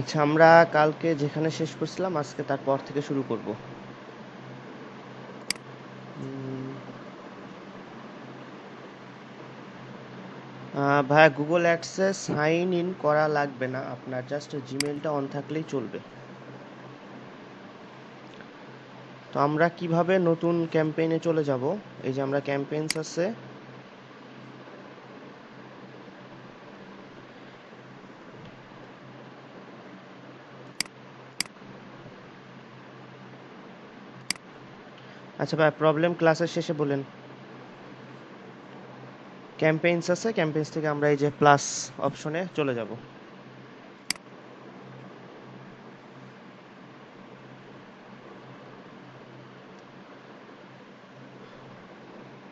আচ্ছা, আমরা কালকে যেখানে শেষ করছিলাম আজকে তারপর থেকে শুরু করব। ভাইয়া, গুগল অ্যাডসে সাইন ইন করা লাগবে না, আপনার জাস্ট জিমেলটা অন থাকলেই চলবে। তো আমরা কিভাবে নতুন ক্যাম্পেইনে চলে যাব? এই যে আমরা ক্যাম্পেইনস আছে, আচ্ছা ভাই, প্রবলেম ক্লাসের শেষে বলেন। ক্যাম্পেইনস আছে, ক্যাম্পেইনস থেকে আমরা এই যে প্লাস অপশনে চলে যাব।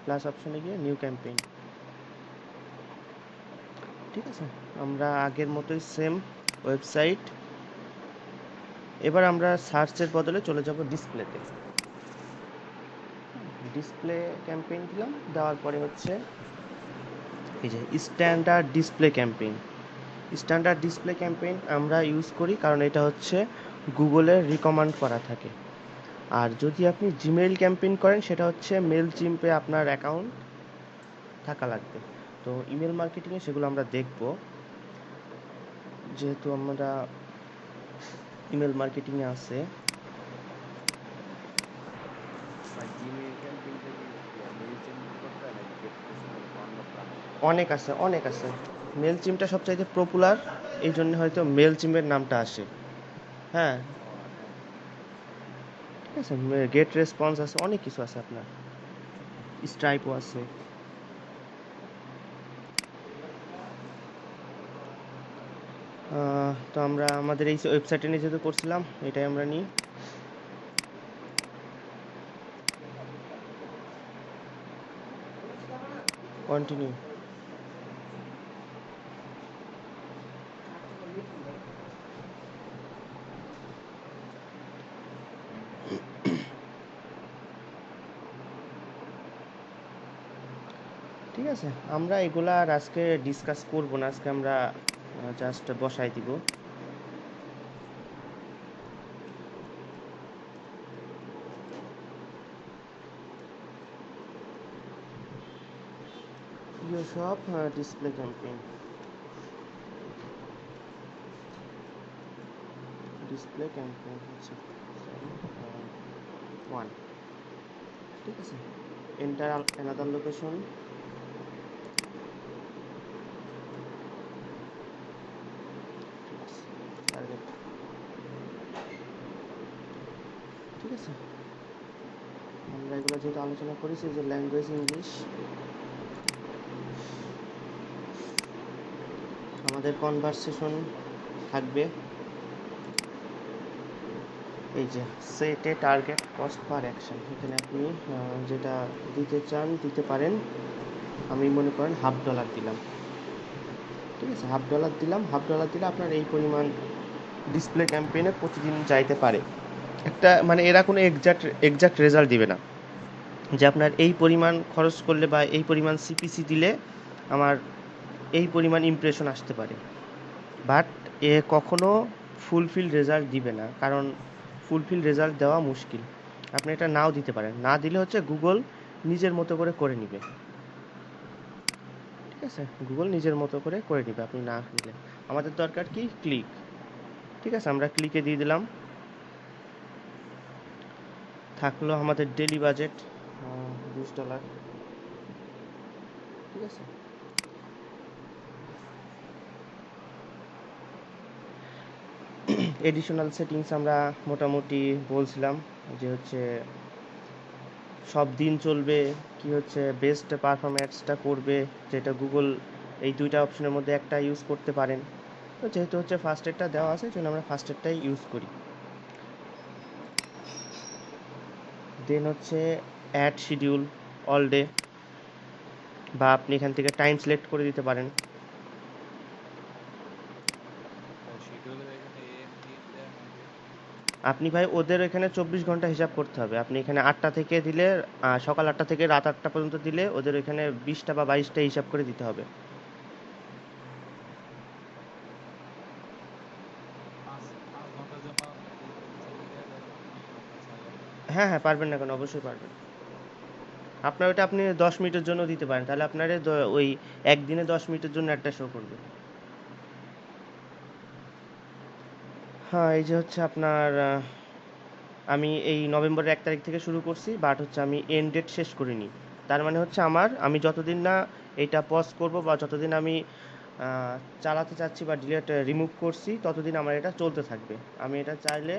প্লাস অপশনে গিয়ে নিউ ক্যাম্পেইন। ঠিক আছে, আমরা আগের মতোই সেম ওয়েবসাইট। এবার আমরা সার্চের বদলে চলে যাব ডিসপ্লেতে। ডিসপ্লে ক্যাম্পেইন দিলাম, দেওয়ার পরে হচ্ছে এই যে standard display campaign. Standard display campaign আমরা ইউজ করি কারণ এটা হচ্ছে গুগলের রিকমেন্ড করা থাকে। আর যদি আপনি জিমেইল ক্যাম্পেইন করেন সেটা হচ্ছে মেল চিম্পে আপনার অ্যাকাউন্ট থাকা লাগবে। তো ইমেল মার্কেটিংয়ে সেগুলো আমরা দেখব, যেহেতু আমরা ইমেল মার্কেটিংয়ে আছে। অনেক আছে, অনেক আছে। মেল চিমটা সবচাইতে পপুলার, এই জন্য হয়তো মেল চিমের নামটা আসে। হ্যাঁ, ঠিক আছে, গেট রেসপন্স আছে, অনেক কিছু আছে আপনার, স্ট্রাইপও আছে। তো আমরা আমাদের এই ওয়েবসাইটে নিয়ে যেহেতু করছিলাম, এটাই আমরা নিই। কন্টিনিউ। ঠিক আছে, আমরা এগুলা আর আজকে ডিসকাস করব না, আজকে আমরা জাস্ট বসাই দিব। সব ডিসপ্লে ক্যাম্পেইন, ডিসপ্লে ক্যাম্পেইন হচ্ছে 1। ঠিক আছে, এন্টার অ্যানাদার লোকেশন। টার্গেট। ঠিক আছে, আমরা এগুলো যেহেতু আলোচনা করেছি, যে ল্যাঙ্গুয়েজ ইংলিশ, আমাদের কনভারসেশন থাকবে এই যে set a target cost per action. এখানে আপনি যেটা দিতে চান দিতে পারেন। আমি মনে করেন $1/2 দিলাম। ঠিক আছে, $1/2 দিলাম, $1/2 দিলে আপনার এই পরিমাণ ডিসপ্লে ক্যাম্পেইনে প্রতিদিন যাইতে পারে। একটা মানে এরা কোনো এক্সাক্ট রেজাল্ট দিবে না যে আপনার এই পরিমাণ খরচ করলে বা এই পরিমাণ সিপিসি দিলে আমার এই পরিমাণ ইমপ্রেশন আসতে পারে। বাট এ কখনো ফুলফিল রেজাল্ট দিবে না, কারণ ফুলফিল রেজাল্ট দেওয়া মুশকিল। আপনি এটা নাও দিতে পারেন, না দিলে হচ্ছে গুগল নিজের মতো করে করে নিবে। ঠিক আছে, গুগল নিজের মতো করে করে নিবে আপনি না দিলে। আমাদের দরকার কি? ক্লিক। ঠিক আছে, আমরা ক্লিকে দিয়ে দিলাম। থাকলো আমাদের ডেলি বাজেট $20। ঠিক আছে, এডিশনাল সেটিংস আমরা মোটামুটি বলছিলাম যে হচ্ছে সব দিন চলবে, কি হচ্ছে বেস্ট পারফরম্যান্সটা করবে, যেটা গুগল এই দুইটা অপশনের মধ্যে একটা ইউজ করতে পারেন। তো যেহেতু হচ্ছে ফার্স্ট এডটা দেওয়া আছে, জন্য আমরা ফার্স্ট এডটাই ইউজ করি। দেন হচ্ছে অ্যাড শিডিউল অল ডে, বা আপনি এখান থেকে টাইম সিলেক্ট করে দিতে পারেন। আপনি ভাই ওদের এখানে 24 ঘন্টা হিসাব করতে হবে। আপনি এখানে 8টা থেকে দিলে, সকাল 8টা থেকে রাত 8টা পর্যন্ত দিলে ওদের এখানে 20টা বা 22টা হিসাব করে দিতে হবে। হ্যাঁ হ্যাঁ, পারবেন না কেন, অবশ্যই পারবেন। আপনার ওটা আপনি 10 মিনিটের জন্য দিতে পারেন, তাহলে আপনার ওই একদিনে 10 মিনিটের জন্য একটা শো করবে। হ্যাঁ, এই যে হচ্ছে আপনার আমি এই নভেম্বরের 1 তারিখ থেকে শুরু করছি, বাট হচ্ছে আমি এন্ড ডেট শেষ করিনি। তার মানে হচ্ছে আমি যতদিন না এটা পজ করব বা যতদিন আমি চালাতে চাচ্ছি বা ডিলেট রিমুভ করছি, ততদিন আমার এটা চলতে থাকবে। আমি এটা চাইলে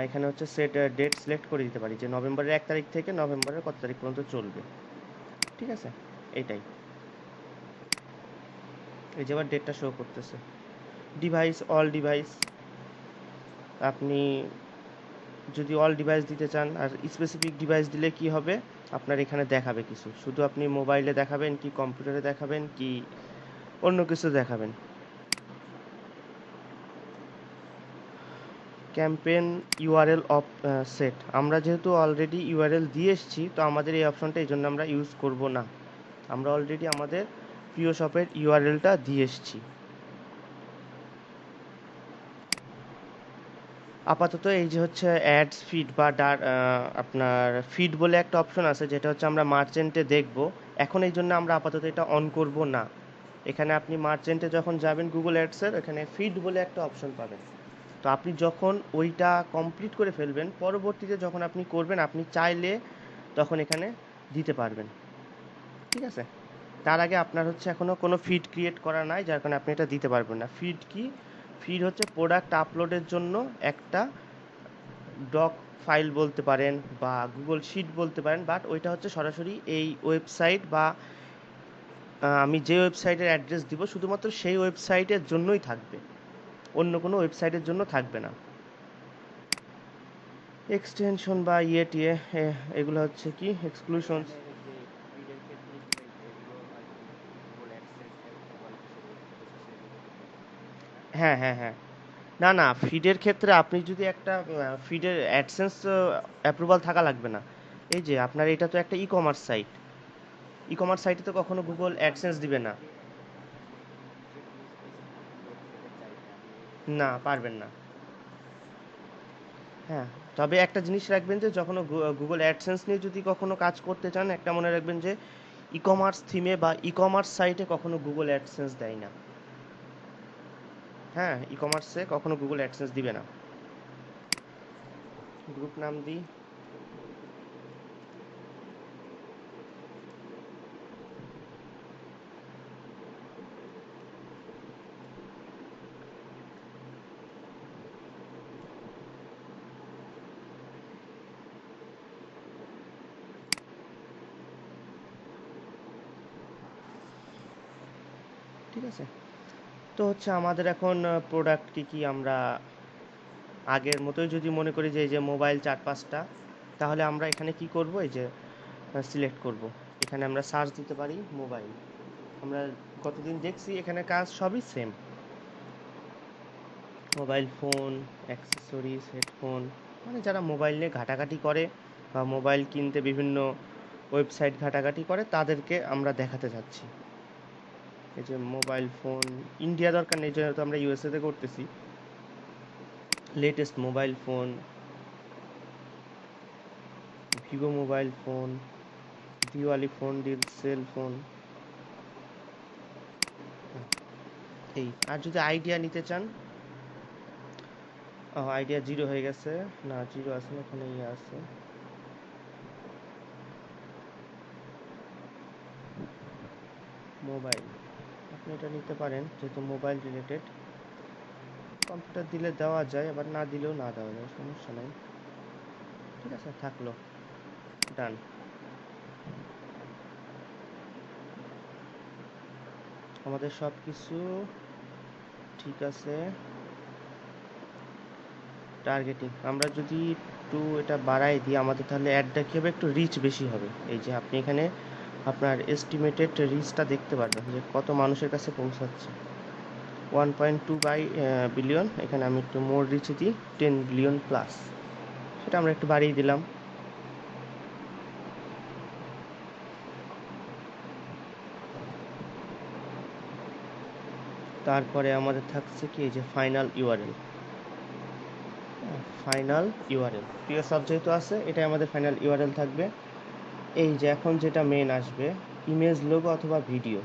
এখানে হচ্ছে ডেট সিলেক্ট করে দিতে পারি যে নভেম্বরের 1 তারিখ থেকে নভেম্বরের কত তারিখ পর্যন্ত চলবে। ঠিক আছে, এইটাই। এই যে আবার ডেটটা শো করতেছে। ডিভাইস, অল ডিভাইস, আপনি যদি অল ডিভাইস দিতে চান, আর স্পেসিফিক ডিভাইস দিলে কি হবে, আপনার এখানে দেখাবে কিছু, শুধু আপনি মোবাইলে দেখাবেন কি কম্পিউটারে দেখাবেন কি অন্য কিছু দেখাবেন। ক্যাম্পেন ইউআরএল অফ সেট, আমরা যেহেতু অলরেডি ইউআরএল দিয়ে এসেছি, তো আমাদের এই অপশনটা এই জন্য আমরা ইউজ করব না। আমরা অলরেডি আমাদের প্রিয় শপের ইউআরএলটা দিয়ে এসেছি। আপাতত এই যে হচ্ছে অ্যাডস ফিড বা আপনার ফিড বলে একটা অপশন আছে, যেটা হচ্ছে আমরা মার্চেন্টে দেখব। এখন এই জন্য আমরা আপাতত এটা অন করব না। এখানে আপনি মার্চেন্টে যখন যাবেন গুগল অ্যাডসের, এখানে ফিড বলে একটা অপশন পাবেন। তো আপনি যখন ওইটা কমপ্লিট করে ফেলবেন, পরবর্তীতে যখন আপনি করবেন, আপনি চাইলে তখন এখানে দিতে পারবেন। ঠিক আছে, তার আগে আপনার হচ্ছে এখনও কোনো ফিড ক্রিয়েট করা নাই, যার কারণে আপনি এটা দিতে পারবেন না। ফিড কি? ফিড হচ্ছে প্রোডাক্ট আপলোডের জন্য একটা ডক ফাইল বলতে পারেন বা গুগল শিট বলতে পারেন, বাট ওইটা হচ্ছে সরাসরি এই ওয়েবসাইট বা আমি যে ওয়েবসাইটের অ্যাড্রেস দিব শুধুমাত্র সেই ওয়েবসাইটের জন্যই থাকবে, অন্য কোনো ওয়েবসাইটের জন্য থাকবে না। এক্সটেনশন বা টিয়ে এগুলো হচ্ছে কি এক্সক্লুশনস। হ্যাঁ হ্যাঁ হ্যাঁ, না না, ফিডের ক্ষেত্রে আপনি যদি একটা ফিডের অ্যাডসেন্স অ্যাপ্রুভাল থাকা লাগবে না। এই যে আপনার এটা তো একটা e commerce site, e commerce সাইটে তো কখনো গুগল অ্যাডসেন্স দিবে না। না, পারবেন না। হ্যাঁ, তবে একটা জিনিস রাখবেন যে যখন গুগল অ্যাডসেন্স নিয়ে যদি কখনো কাজ করতে চান, একটা মনে রাখবেন যে ই কমার্স থিমে বা ই কমার্স সাইটে কখনো গুগল অ্যাডসেন্স দেয় না। হ্যাঁ, ই কমার্সে কখনো গুগল অ্যাডসেন্স দিবে না। গ্রুপ নাম দিই। ঠিক আছে, তো হচ্ছে আমাদের এখন প্রোডাক্ট কি কি, আমরা আগের মতোই যদি মনে করি যে এই যে মোবাইল 4-5টা, তাহলে আমরা এখানে কি করব, এই যে সিলেক্ট করব। এখানে আমরা সার্চ দিতে পারি মোবাইল। আমরা গতদিন দেখছি এখানে কাজ সবই same, mobile phone, accessories, headphone, মানে যারা মোবাইল নিয়ে ঘাটাঘাটি করে বা মোবাইল কিনতে বিভিন্ন ওয়েবসাইট ঘাটাঘাটি করে, তাদেরকে আমরা দেখাতে যাচ্ছি। এই যে মোবাইল ফোন, ইন্ডিয়া দরকার নেই, যেহেতু আমরা ইউএসএতে করতেছি। Latest mobile phone, Vivo mobile phone, Diwali phone deal, cell phone, এই। আর যদি আইডিয়া নিতে চান, আইডিয়া 0 হয়ে গেছে, না 0 আছে না, এখানে ইয়ে আছে। মোবাইল, আপনি এটা নিতে পারেন যেহেতু মোবাইল রিলেটেড। কম্পিউটার দিলে দেওয়া যায়, আবার না দিলেও না দেওয়া যায়, সমস্যা নাই। ঠিক আছে, থাকলো, ডান। আমাদের সব কিছু ঠিক আছে। টার্গেটিং আমরা যদি একটু এটা বাড়াই দিই, আমাদের তাহলে অ্যাডটা কী হবে, একটু রিচ বেশি হবে। এই যে আপনি এখানে আপনার এস্টিমেটেড রিচটা দেখতে পারবেন যে কত মানুষের কাছে পৌঁছাচ্ছে। 1.2 বিলিয়ন, এখানে আমি একটু মোর রিচ দিই 10 বিলিয়ন প্লাস, সেটা আমরা একটু বাড়িয়ে দিলাম। তারপরে আমাদের থাকছে কি, এই যে ফাইনাল ইউআরএল। Final URL. টিএসআপ যেহেতু আছে, এটাই আমাদের ফাইনাল ইউআরএল থাকবে। এই যে এখন যেটা মেন আসবে, ইমেজ, লোগো অথবা ভিডিও।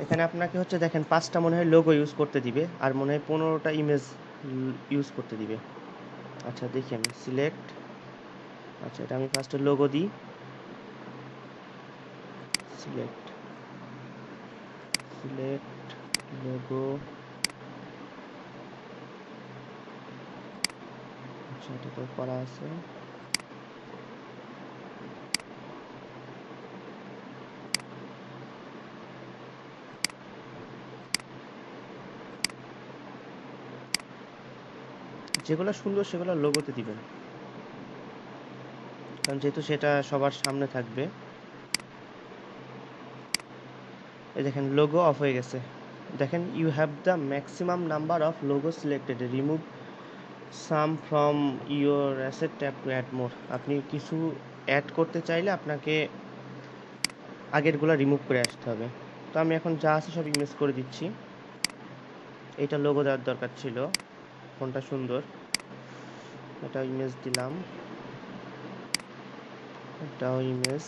এখানে আপনাকে হচ্ছে দেখেন 5টা মনে হয় লোগো ইউজ করতে দিবে, আর মনে হয় 15টা ইমেজ ইউজ করতে দিবে। আচ্ছা দেখি আমি সিলেক্ট। আচ্ছা এটা আমি ফার্স্টে লোগো দিই, সিলেক্ট, সিলেক্ট লোগো। আচ্ছা এটা তো করা আছে। যেগুলো সুন্দর সেগুলো লোগোতে দিবেন, কারণ যেহেতু সেটা সবার সামনে থাকবে। এই দেখেন লোগো অফ হয়ে গেছে। দেখেন you have the maximum number of logo selected, remove some from your asset tab to add more. আপনি কিছু অ্যাড করতে চাইলে আপনাকে আগেরগুলো রিমুভ করে আসতে হবে। তো আমি এখন যা আছে সব ইমেজ করে দিচ্ছি। এইটা লোগো দেওয়ার দরকার ছিল, কোনটা সুন্দর, এটা ইমেজ দিলাম, এটাও ইমেজ,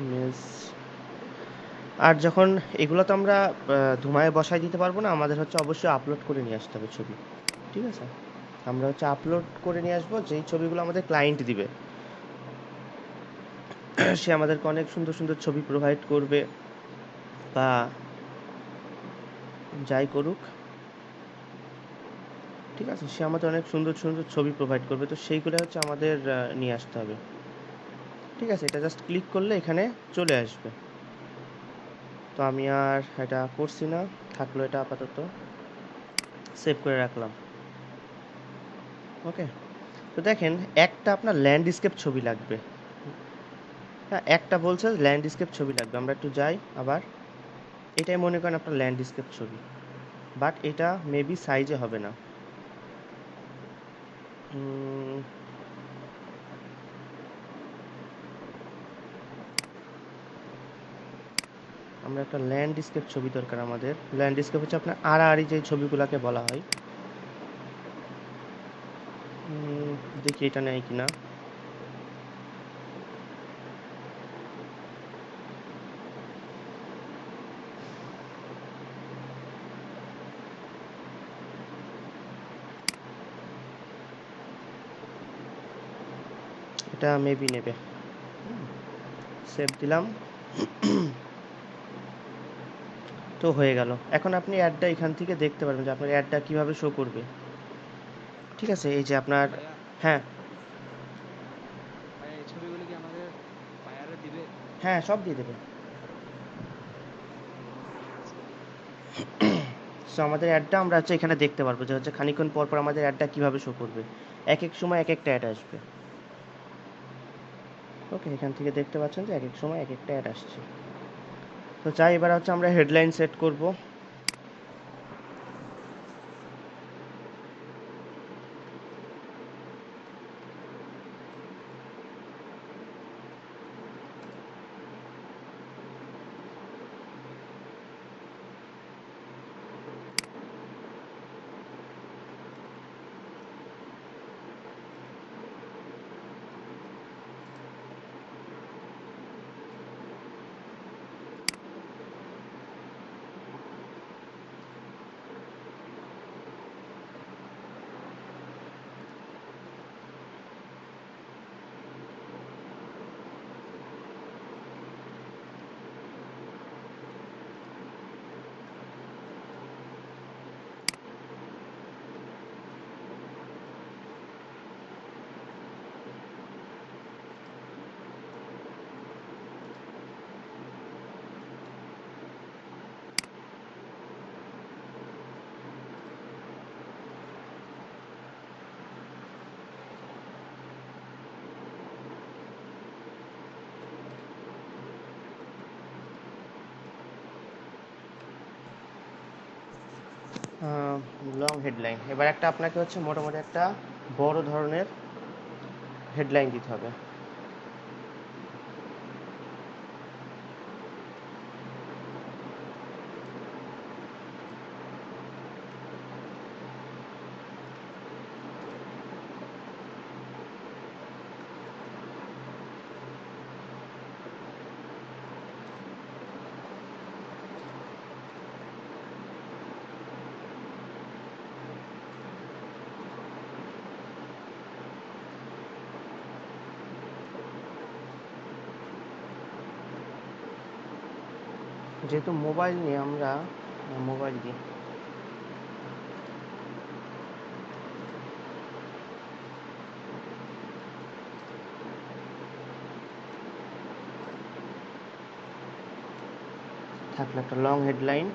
ইমেজ। আর যখন এগুলো তো আমরা ধুমায় বসাই দিতে পারবো না, আমাদের হচ্ছে অবশ্যই আপলোড করে নিয়ে আসতে হবে ছবি। ঠিক আছে, আমরা হচ্ছে আপলোড করে নিয়ে আসবো যেই ছবিগুলো আমাদের ক্লায়েন্ট দিবে। সে আমাদেরকে অনেক সুন্দর সুন্দর ছবি প্রোভাইড করবে, বা যাই করুক, ঠিক আছে, সে আমাদের অনেক সুন্দর সুন্দর ছবি প্রোভাইড করবে। তো সেইগুলো হচ্ছে আমাদের নিয়ে আসতে হবে। ঠিক আছে, এটা জাস্ট ক্লিক করলে এখানে চলে আসবে। তো আমি আর এটা করছি না, থাকলো এটা আপাতত, সেভ করে রাখলাম। ওকে, তো দেখেন একটা আপনার ল্যান্ডস্কেপ ছবি লাগবে। হ্যাঁ, একটা বলছে ল্যান্ডস্কেপ ছবি লাগবে। আমরা একটু যাই আবার, এটাই মনে করেন আপনার ল্যান্ডস্কেপ ছবি, বাট এটা মেবি সাইজে হবে না। আমরা একটা ল্যান্ডস্কেপ ছবি দরকার আমাদের। ল্যান্ডস্কেপ হচ্ছে আপনার আড়াআড়ি যে ছবিগুলোকে বলা হয়। দেখি এটা নেয় কিনা। এটা মেবি নেবে। সেভ দিলাম, তো হয়ে গেল। এখন আপনি অ্যাডটা এখান থেকে দেখতে পারবেন যে আপনার অ্যাডটা কিভাবে শো করবে। ঠিক আছে, এই যে আপনার, ভাইয়া, হ্যাঁ ভাইয়া এই ছবিগুলো কি আমাদের বায়ারে দিবে? হ্যাঁ সব দিয়ে দেবে। আচ্ছা। সো আমাদের অ্যাডটা আমরা হচ্ছে এখানে দেখতে পারবো যে হচ্ছে খানিকক্ষণ পর পর আমাদের অ্যাডটা কিভাবে শো করবে। এক এক সময় এক একটা অ্যাড আসবে। ওকে, এখান থেকে দেখতে পাচ্ছেন যে এক এক সময় এক একটা অ্যাড আসছে। তো চাই এবার হচ্ছে আমরা হেডলাইন সেট করব। Long headline. এবার একটা আপনাকে হচ্ছে মোটামুটি একটা বড় ধরনের হেডলাইন দিতে হবে। যেহেতু মোবাইল নিয়ে আমরা মোবাইল দিই, থাকলো একটা লং হেডলাইন।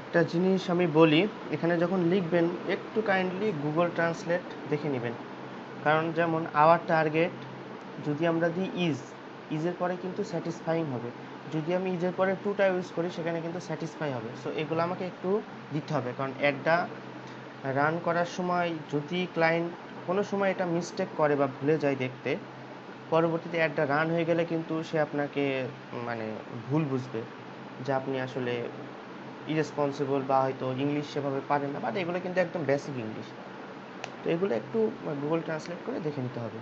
একটা জিনিস আমি বলি, এখানে যখন লিখবেন একটু কাইন্ডলি গুগল ট্রান্সলেট দেখে নেবেন। কারণ যেমন আওয়ার টার্গেট যদি আমরা দিই ইজের পরে কিন্তু স্যাটিসফাইং হবে। যদি আমি ইজের পরে টুটা ইউজ করি সেখানে কিন্তু স্যাটিসফাই হবে। সো এগুলো আমাকে একটু দিতে হবে, কারণ অ্যাডটা রান করার সময় যদি ক্লায়েন্ট কোনো সময় এটা মিস্টেক করে বা ভুলে যায় দেখতে, পরবর্তীতে অ্যাডটা রান হয়ে গেলে কিন্তু সে আপনাকে মানে ভুল বুঝবে যে আপনি আসলে ইরেসপন্সিবল বা হয়তো ইংলিশ সেভাবে পারেন না। বাট এগুলো কিন্তু একদম বেসিক ইংলিশ, তো এগুলো একটু গুগল ট্রান্সলেট করে দেখে নিতে হবে।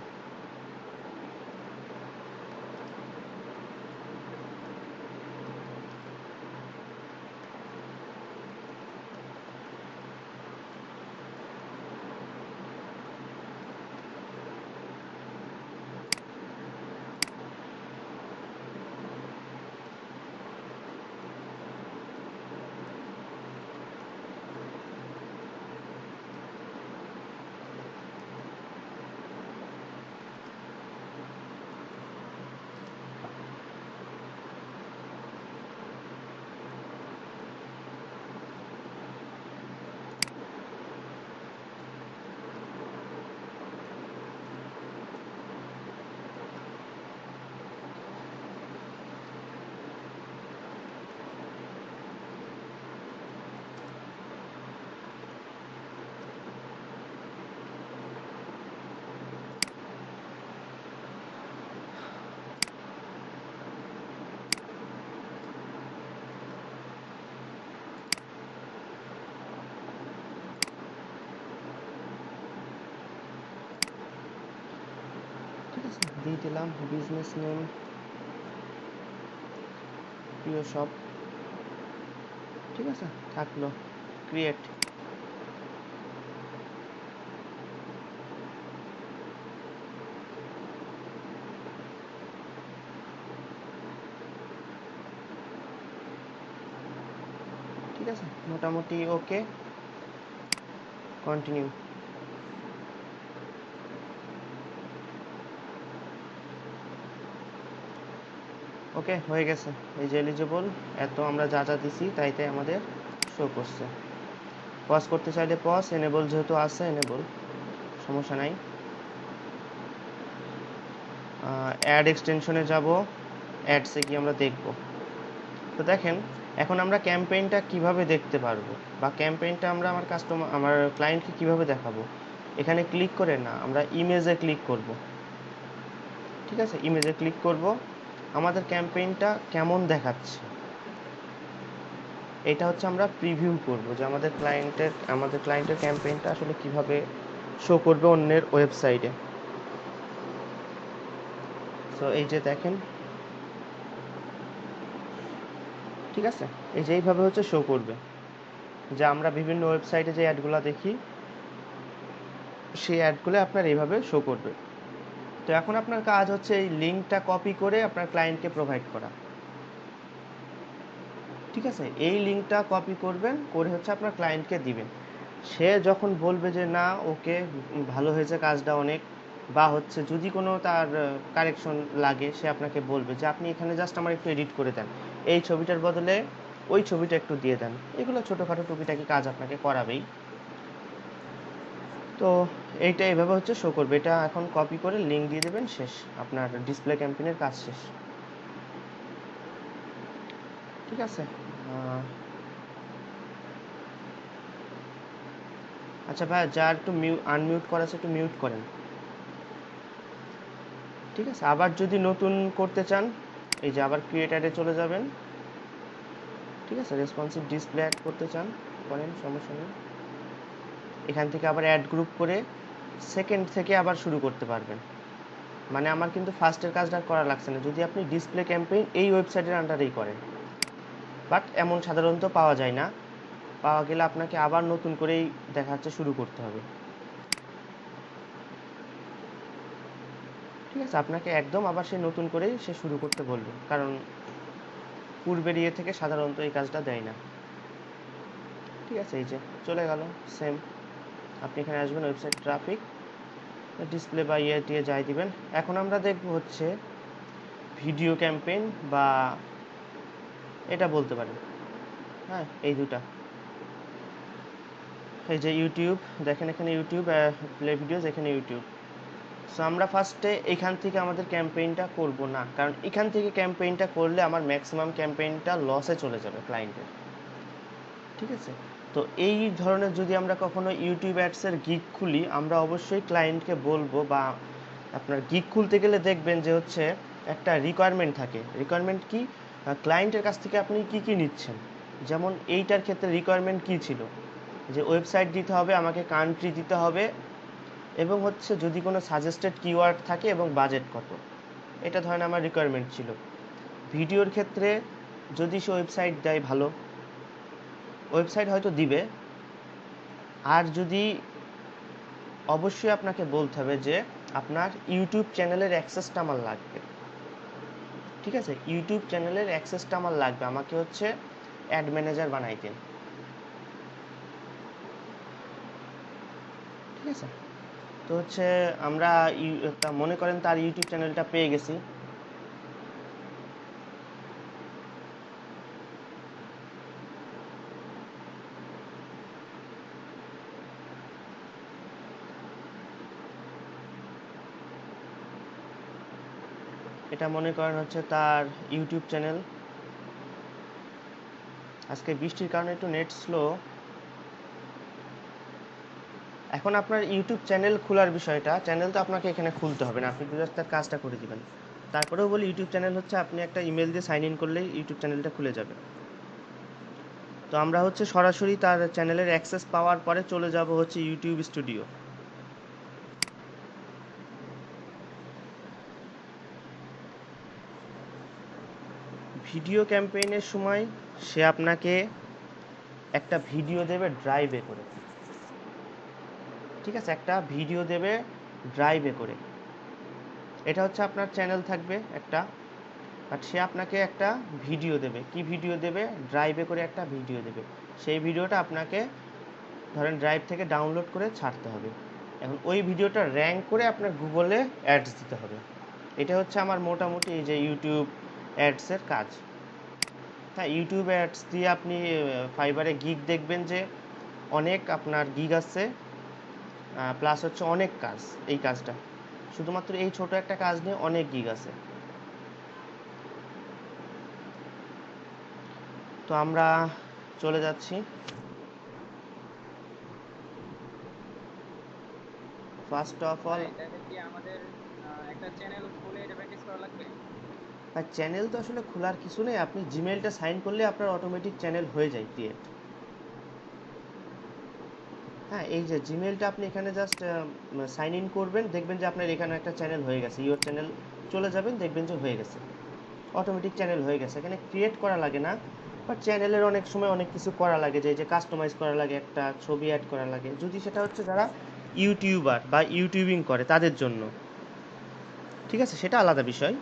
ঠিক আছে, দিয়ে দিলাম বিজনেস নেম প্রিয় শপ। ঠিক আছে, থাকলো ক্রিয়েট। ঠিক আছে, মোটামুটি ওকে, কন্টিনিউ। ওকে, হয়ে গেছে। এই যে এলিজিবল, এত আমরা যা যা দিছি তাই তাই আমাদের শো করছে। পজ করতে চাইলে পজ, এনেবল যেহেতু আছে এনেবল, সমস্যা নাই। অ্যাড এক্সটেনশনে যাব, অ্যাডসে কি আমরা দেখব। তো দেখেন, এখন আমরা ক্যাম্পেইনটা কিভাবে দেখতে পারবো বা ক্যাম্পেইনটা আমরা আমার ক্লায়েন্টকে কিভাবে দেখাবো। এখানে ক্লিক করে না, আমরা ইমেজে ক্লিক করব। ঠিক আছে, ইমেজে ক্লিক করব, আমাদের ক্যাম্পেইনটা কেমন দেখাচ্ছে এটা হচ্ছে আমরা প্রিভিউ করব, যে আমাদের ক্লায়েন্টের ক্যাম্পেইনটা আসলে কিভাবে শো করবে অন্যের ওয়েবসাইটে। সো এই যে দেখেন, ঠিক আছে, এই যে এইভাবে হচ্ছে শো করবে, যে আমরা বিভিন্ন ওয়েবসাইটে যে অ্যাডগুলো দেখি সেই অ্যাডগুলো আপনার এইভাবে শো করবে। তো এখন আপনার কাজ হচ্ছে এই লিঙ্কটা কপি করে আপনার ক্লায়েন্টকে প্রোভাইড করা। ঠিক আছে, এই লিঙ্কটা কপি করবেন, করে হচ্ছে আপনার ক্লায়েন্টকে দিবেন। সে যখন বলবে যে না ওকে ভালো হয়েছে কাজটা অনেক, বা হচ্ছে যদি কোনো তার কারেকশন লাগে সে আপনাকে বলবে যে আপনি এখানে জাস্ট আমার একটু এডিট করে দেন, এই ছবিটার বদলে ওই ছবিটা একটু দিয়ে দেন। এগুলো ছোটোখাটো টুকিটাকি কাজ আপনাকে করাবেই। তো এইটা এভাবে হচ্ছে শো করবে। এটা এখন কপি করে লিঙ্ক দিয়ে দেবেন, শেষ, আপনার ডিসপ্লে ক্যাম্পেইনের কাজ শেষ। ঠিক আছে। আচ্ছা ভাই, যা একটু আনমিউট করা আছে একটু মিউট করেন। ঠিক আছে, আবার যদি নতুন করতে চান এই যে আবার ক্রিয়েট অ্যাডে চলে যাবেন। ঠিক আছে, রেসপন্সিভ ডিসপ্লে অ্যাড করতে চান করেন, সমস্যা নেই। এখান থেকে আবার অ্যাড গ্রুপ করে সেকেন্ড থেকে আবার শুরু করতে পারবেন। মানে আমার কিন্তু ফার্স্টের কাজটা করা লাগছে না যদি আপনি ডিসপ্লে ক্যাম্পেইন এই ওয়েবসাইটের আন্ডারেই করেন। বাট এমন সাধারণত পাওয়া যায় না, পাওয়া গেলে আপনাকে আবার নতুন করেই দেখা যাচ্ছে শুরু করতে হবে। ঠিক আছে, আপনাকে একদম আবার সে নতুন করেই সে শুরু করতে বলবে, কারণ পূর্বের ইয়ে থেকে সাধারণত এই কাজটা দেয় না। ঠিক আছে, এই যে চলে গেল সেম। আপনি এখানে আসবেন, ওয়েবসাইট ট্রাফিক, ডিসপ্লে বা ইয়ে দিয়ে যাই দিবেন। এখন আমরা দেখব হচ্ছে ভিডিও ক্যাম্পেইন, বা এটা বলতে পারেন, হ্যাঁ এই দুটা। এই যে ইউটিউব দেখেন, এখানে ইউটিউব প্লে ভিডিওস, এখানে ইউটিউব। সো আমরা ফার্স্টে এখান থেকে আমাদের ক্যাম্পেইনটা করব না, কারণ এখান থেকে ক্যাম্পেইনটা করলে আমার ম্যাক্সিমাম ক্যাম্পেইনটা লসে চলে যাবে ক্লায়েন্টের। ঠিক আছে, তো এই ধরনের যদি আমরা কখনো ইউটিউব অ্যাডসের গিগ খুলি, আমরা অবশ্যই ক্লায়েন্টকে বলবো, বা আপনার গিগ খুলতে গেলে দেখবেন যে হচ্ছে একটা রিকোয়ারমেন্ট থাকে। রিকোয়ারমেন্ট কি, ক্লায়েন্টের কাছ থেকে আপনি কি কি নিচ্ছেন। যেমন এইটার ক্ষেত্রে রিকোয়ারমেন্ট কি ছিল, যে ওয়েবসাইট দিতে হবে, আমাকে কান্ট্রি দিতে হবে, এবং হচ্ছে যদি কোনো সাজেস্টেড কিওয়ার্ড থাকে, এবং বাজেট কত। এটা ধরেন আমার রিকোয়ারমেন্ট ছিল। ভিডিওর ক্ষেত্রে যদি সে ওয়েবসাইট দেয়, ভালো ওয়েবসাইট হয়তো দিবে। আর যদি অবশ্যই আপনাকে বলতে হবে যে আপনার ইউটিউব চ্যানেলের অ্যাক্সেসটা আমার লাগবে। ঠিক আছে, ইউটিউব চ্যানেলের অ্যাক্সেসটা আমার লাগবে, আমাকে হচ্ছে অ্যাড ম্যানেজার বানাইতে। ঠিক আছে, তো হচ্ছে আমরা একটা মনে করেন তার ইউটিউব চ্যানেলটা পেয়ে গেছি। এটা মনে করেন হচ্ছে তার ইউটিউব চ্যানেল। আজকে বৃষ্টির কারণে একটু নেট স্লো। এখন আপনার ইউটিউব চ্যানেল খোলার বিষয়টা, চ্যানেল তো আপনাকে এখানে খুলতে হবে না, আপনি জাস্ট তার কাজটা করে দিবেন। তারপরেও বলি, ইউটিউব চ্যানেল হচ্ছে আপনি একটা ইমেল দিয়ে সাইন ইন করলেই ইউটিউব চ্যানেলটা খুলে যাবে। তো আমরা হচ্ছে সরাসরি তার চ্যানেলের অ্যাক্সেস পাওয়ার পরে চলে যাব হচ্ছে ইউটিউব স্টুডিও। ভিডিও ক্যাম্পেইনের সময় সে আপনাকে একটা ভিডিও দেবে ড্রাইভে করে। ঠিক আছে, একটা ভিডিও দেবে ড্রাইভে করে। এটা হচ্ছে আপনার চ্যানেল থাকবে একটা, বাট সে আপনাকে একটা ভিডিও দেবে। কি ভিডিও দেবে, ড্রাইভে করে একটা ভিডিও দেবে। সেই ভিডিওটা আপনাকে ধরেন ড্রাইভ থেকে ডাউনলোড করে ছাড়তে হবে। এখন ওই ভিডিওটা র্যাঙ্ক করে আপনার গুগলে অ্যাডস দিতে হবে। এটা হচ্ছে আমার মোটামুটি এই যে ইউটিউব অ্যাডসের কাজ। হ্যাঁ, ইউটিউব অ্যাডস দিয়ে আপনি ফাইবারে গিগ দেখবেন যে অনেক আপনার গিগ আছে, প্লাস হচ্ছে অনেক কাজ। এই কাজটা শুধুমাত্র এই ছোট একটা কাজ নিয়ে অনেক গিগ আছে। তো আমরা চলে যাচ্ছি। ফার্স্ট অফ অল, ভাই তাহলে কি আমাদের একটা চ্যানেল খুলে এটা প্র্যাকটিস করা লাগবে? চ্যানেল তো আসলে খোলার কিছু নেই, আপনি জিমেলটা সাইন করলে আপনার অটোমেটিক চ্যানেল হয়ে যায় ক্রিয়েট। হ্যাঁ, এই যে জিমেলটা আপনি এখানে জাস্ট সাইন ইন করবেন, দেখবেন যে আপনার এখানে একটা চ্যানেল হয়ে গেছে, ইওর চ্যানেল চলে যাবেন, দেখবেন যে হয়ে গেছে, অটোমেটিক চ্যানেল হয়ে গেছে। এখানে ক্রিয়েট করা লাগে না। বাট চ্যানেলের অনেক সময় অনেক কিছু করা লাগে, যে কাস্টমাইজ করা লাগে, একটা ছবি অ্যাড করা লাগে, যদি সেটা হচ্ছে যারা ইউটিউবার বা ইউটিউবিং করে তাদের জন্য। ঠিক আছে, সেটা আলাদা বিষয়।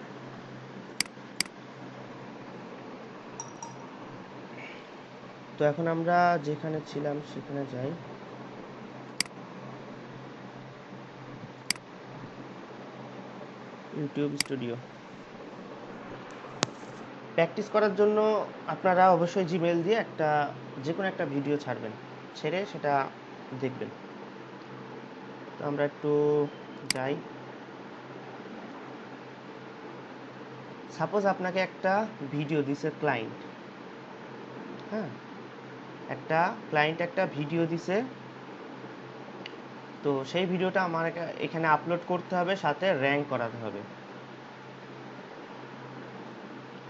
তো এখন আমরা যেখানে ছিলাম সেখানে যাই। YouTube studio. প্র্যাকটিস করার জন্য আপনারা অবশ্যই জিমেল দিয়ে যে কোনো একটা ভিডিও ছাড়বেন, ছেড়ে সেটা দেখবেন। তো আমরা একটু যাই। সাপোজ আপনাকে একটা ভিডিও দিছে ক্লায়েন্ট, হ্যাঁ, একটা ভিডিও দিছে। তো সেই ভিডিওটা আমার এখানে আপলোড করতে হবে, সাথে র্যাঙ্ক করাতে হবে।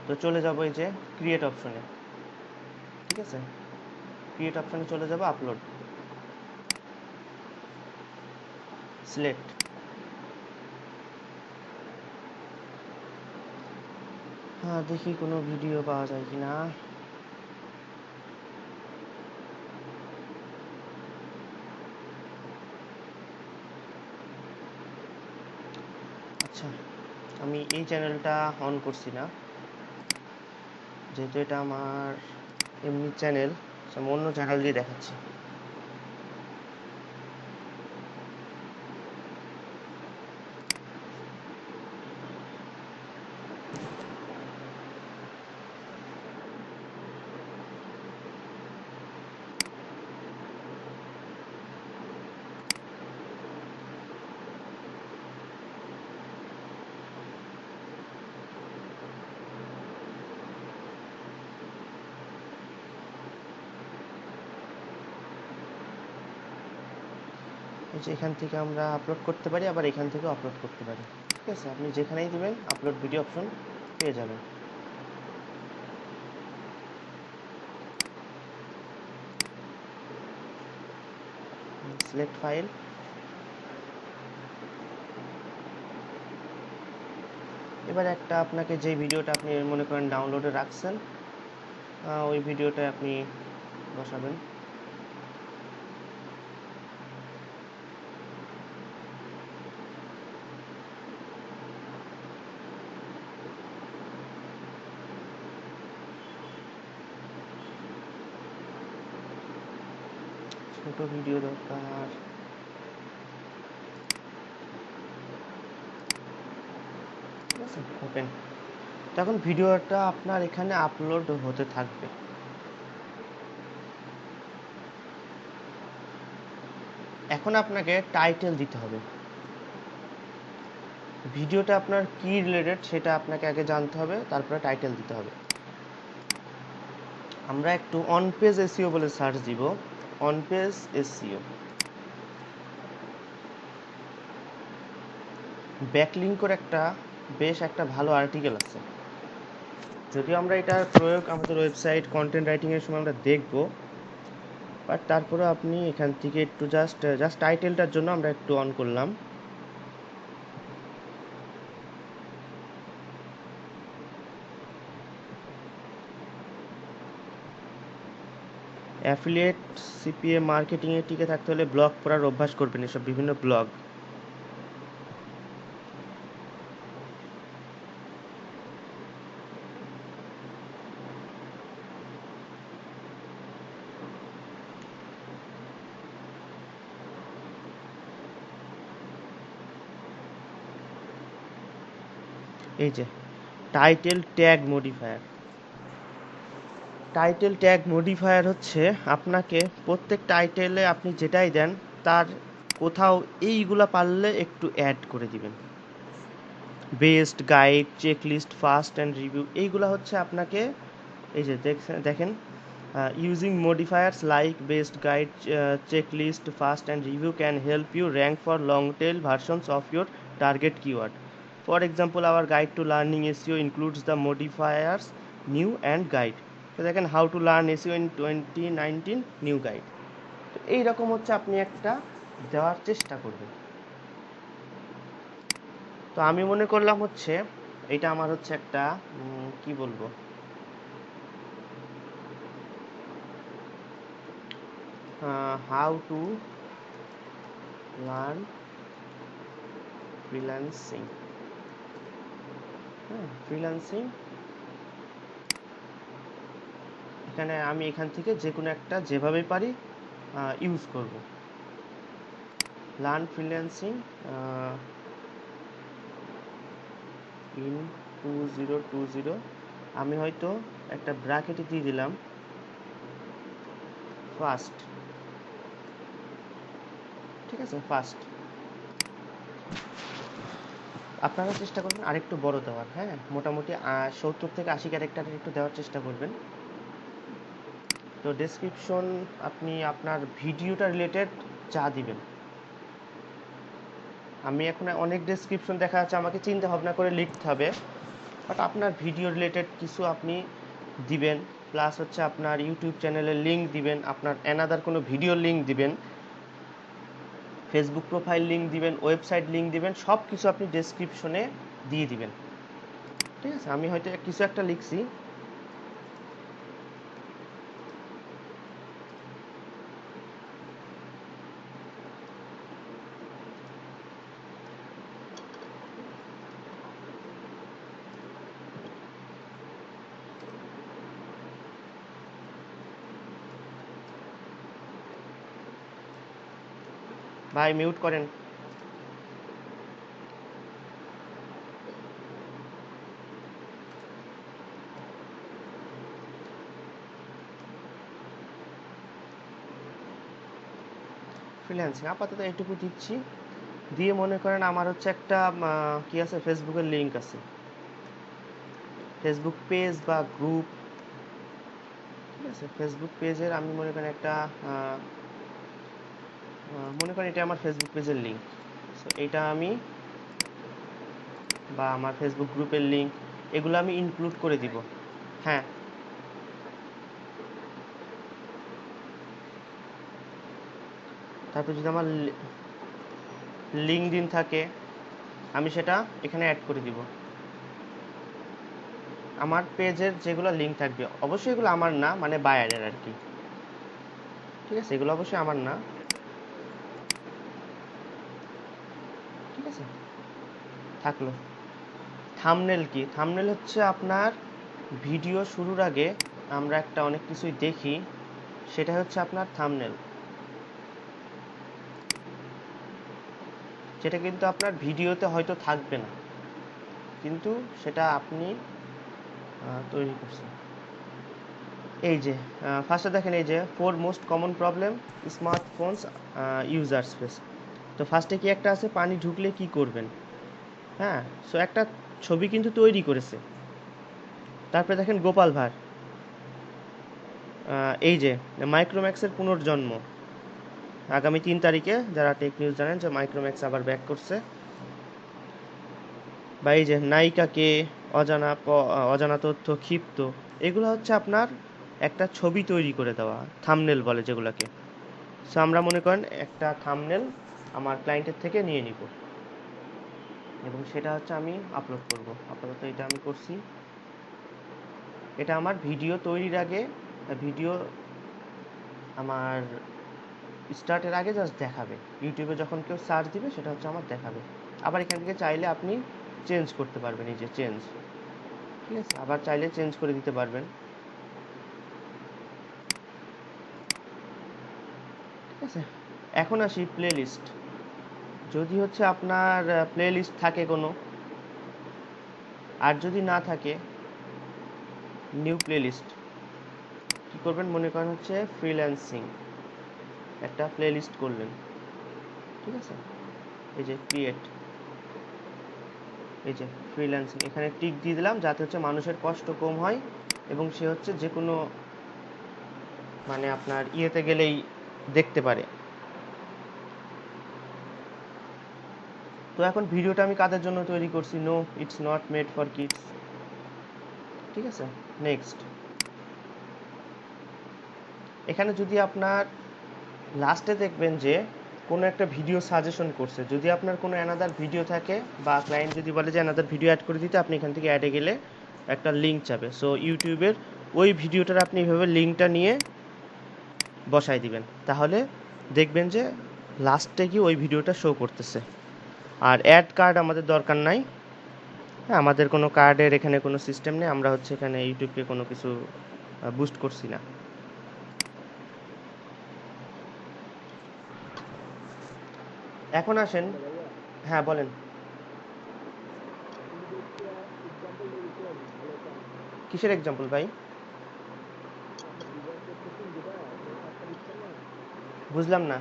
তো চলে যাব এই যে ক্রিয়েট অপশনে, ঠিক আছে, ক্রিয়েট অপশনে চলে যাব, আপলোড, সিলেক্ট। হ্যাঁ, দেখি কোনো ভিডিও পাওয়া যায় কি না। আচ্ছা, আমি এই চ্যানেলটা অন করছি না, যেহেতু এটা আমার এমনি চ্যানেল, আমি অন্য চ্যানেল দিয়ে দেখাচ্ছি। এই যে এখান থেকে আমরা আপলোড করতে পারি, আবার এখান থেকেও আপলোড করতে পারি, ঠিক আছে। আপনি যেখানেই দিবেন আপলোড ভিডিও অপশন পেয়ে যাবেন। Select file. এবার আপনাকে যে ভিডিওটা আপনি মনে করেন ডাউনলোডে রাখছেন, ওই ভিডিওটা আপনি বসাবেন। ছোট ভিডিও দরকার, ঠিক আছে, ওপেন। তখন ভিডিওটা আপনার এখানে আপলোড হতে থাকবে। এখন আপনাকে টাইটেল দিতে হবে। ভিডিওটা আপনার কি রিলেটেড সেটা আপনাকে আগে জানতে হবে, তারপরে টাইটেল দিতে হবে। আমরা একটু অন পেজ এসইও বলে সার্চ দিব, অন পেজ এসইও। ব্যাকলিঙ্কের বেশ একটা ভালো আর্টিকেল আছে, যদিও আমরা এটার প্রয়োগ আমাদের ওয়েবসাইট কন্টেন্ট রাইটিংয়ের সময় আমরা দেখব, বাট তারপরে আপনি এখান থেকে একটু জাস্ট টাইটেলটার জন্য আমরা একটু অন করলাম। অ্যাফিলিয়েট সিপিএ মার্কেটিংয়ে টিকে থাকতে হলে ব্লগ পড়ার অভ্যাস করবেন, এসব বিভিন্ন ব্লগ। এই যে title tag modifier. Title tag modifier হচ্ছে আপনাকে প্রত্যেক টাইটেলে আপনি যেটাই দেন তার কোথাও এইগুলা পারলে একটু অ্যাড করে দিবেন। Best guide, checklist, fast and review, এইগুলা হচ্ছে আপনাকে, এই যে দেখেন, using modifiers like best guide, checklist, fast and review can help you rank for long tail versions of your target keyword. For example, our guide to learning SEO includes the modifiers new and guide. তো দেখেন, how to learn SEO in 2019 new guide. তো এইরকম হচ্ছে আপনি একটা দেওয়ার চেষ্টা করবেন। তো আমি মনে করলাম হচ্ছে এটা আমার হচ্ছে একটা কি বলবো, হাউ টু লার্ন ফ্রিল্যান্সিং। হ্যাঁ, ফ্রিল্যান্সিং। আমি এখান থেকে যে কোনো একটা যেভাবে পারি ইউজ করব। লার্ন ফ্রিল্যান্সিং, ইন 2020 আমি হয়তো একটা ব্র্যাকেটে দিয়ে দিলাম ফার্স্ট। ঠিক আছে, ফার্স্ট। আপনারা চেষ্টা করবেন আরেকটু বড় দেওয়ার, হ্যাঁ, মোটামুটি 70 থেকে 80 ক্যারেক্টারের একটু দেওয়ার চেষ্টা করবেন। তো ডেসক্রিপশন আপনি আপনার ভিডিওটা রিলেটেড যা দিবেন, আমি এখন অনেক ডেসক্রিপশন দেখা যাচ্ছে আমাকে চিন্তা ভাবনা করে লিখতে হবে, বাট আপনার ভিডিও রিলেটেড কিছু আপনি দিবেন, প্লাস হচ্ছে আপনার ইউটিউব চ্যানেলের লিঙ্ক দিবেন, আপনার অ্যানাদার কোনো ভিডিও লিঙ্ক দিবেন, ফেসবুক প্রোফাইল লিঙ্ক দিবেন, ওয়েবসাইট লিঙ্ক দিবেন, সব কিছু আপনি ডেসক্রিপশনে দিয়ে দিবেন। ঠিক আছে, আমি হয়তো কিছু একটা লিখছি, ভাই মিউট করেন। ফ্রিল্যান্সিং আপাতত এইটুকু দিচ্ছি, দিয়ে মনে করেন আমার হচ্ছে একটা কি আছে, ফেসবুকের লিঙ্ক আছে, ফেসবুক পেজ বা গ্রুপ। ঠিক আছে, ফেসবুক পেজের আমি মনে করেন একটা মনে করেন এটা আমার ফেসবুক পেজের লিঙ্ক, সো এটা আমি, বা আমার ফেসবুক গ্রুপের লিঙ্ক, এগুলো আমি ইনক্লুড করে দিব। হ্যাঁ, তারপর যদি আমার লিঙ্কডইন থাকে আমি সেটা এখানে অ্যাড করে দিব। আমার পেজের যেগুলো লিঙ্ক থাকবে অবশ্যই এগুলো আমার না, মানে বায়ারের আর কি। ঠিক আছে, এগুলো অবশ্যই আমার না। ঠিক আছে, থাকলো। থাম্বনেল কি? থাম্বনেল হচ্ছে আপনার ভিডিও শুরুর আগে আমরা একটা অনেক কিছুই দেখি, সেটা হচ্ছে আপনার থাম্বনেল, যেটা কিন্তু আপনার ভিডিওতে হয়তো থাকবে না, কিন্তু সেটা আপনি তৈরি করছেন। এই যে ফার্স্টে দেখেন, এই যে 4 most common problem smartphones users face. তো ফার্স্টে কি একটা আছে, পানি ঢুকলে কি করবেন। হ্যাঁ, সো একটা ছবি কিন্তু তৈরি করেছে। তারপরে দেখেন গোপাল ভাঁড়, এই যে মাইক্রোম্যাক্সের পুনর্জন্ম, আগামী 3 তারিখে, যারা টেক নিউজ জানেন যে মাইক্রোম্যাক্স আবার ব্যাক করছে। বা এই যে নায়িকাকে, অজানা তথ্য, ক্ষিপ্ত, এগুলো হচ্ছে আপনার একটা ছবি তৈরি করে দেওয়া, থাম্বনেল বলে যেগুলোকে। সো আমরা মনে করেন একটা থাম্বনেল আমার ক্লায়েন্টের থেকে নিয়ে নিব এবং সেটা হচ্ছে আমি আপলোড করব। আপাতত এটা আমি করছি। এটা আমার ভিডিও তৈরির আগে, ভিডিও আমার স্টার্টের আগে জাস্ট দেখাবে, ইউটিউবে যখন কেউ সার্চ দিবে সেটা হচ্ছে আমার দেখাবে। আবার এখান থেকে চাইলে আপনি চেঞ্জ করতে পারবেন, এই যে চেঞ্জ। ঠিক আছে, আবার চাইলে চেঞ্জ করে দিতে পারবেন। ঠিক আছে, এখন আসি প্লে লিস্ট। যদি হচ্ছে আপনার প্লে লিস্ট থাকে কোনো, আর যদি না থাকে, নিউ প্লে লিস্ট কী করবেন, মনে করেন হচ্ছে ফ্রিল্যান্সিং একটা প্লে লিস্ট করলেন। ঠিক আছে, এই যে ক্রিয়েট, এই যে ফ্রিল্যান্সিং, এখানে টিক দিয়ে দিলাম যাতে হচ্ছে মানুষের কষ্ট কম হয় এবং সে হচ্ছে যে কোনো মানে আপনার ইয়েতে গেলেই দেখতে পারে। তো এখন ভিডিওটা আমি কাদের জন্য তৈরি করছি, no it's not made for kids. ঠিক আছে, নেক্সট। এখানে যদি আপনার লাস্টে দেখবেন যে কোনো একটা ভিডিও সাজেশন করছে, যদি আপনার কোনো অ্যানাদার ভিডিও থাকে বা ক্লায়েন্ট যদি বলে যে অ্যানাদার ভিডিও অ্যাড করে দিতে, আপনি এখান থেকে অ্যাডে গেলে একটা লিঙ্ক চাবে। সো ইউটিউবের ওই ভিডিওটার আপনি এভাবে লিঙ্কটা নিয়ে বসাই দিবেন, তাহলে দেখবেন যে লাস্টে কি ওই ভিডিওটা শো করতেছে। আর অ্যাড কার্ড আমাদের দরকার নাই, হ্যাঁ, আমাদের কোনো কার্ডের এখানে কোনো সিস্টেম নেই, আমরা হচ্ছে এখানে ইউটিউবকে কোনো কিছু বুস্ট করছি না। এখন আসেন, হ্যাঁ বলেন। কিসের এক্সাম্পল ভাই? বুঝলাম না।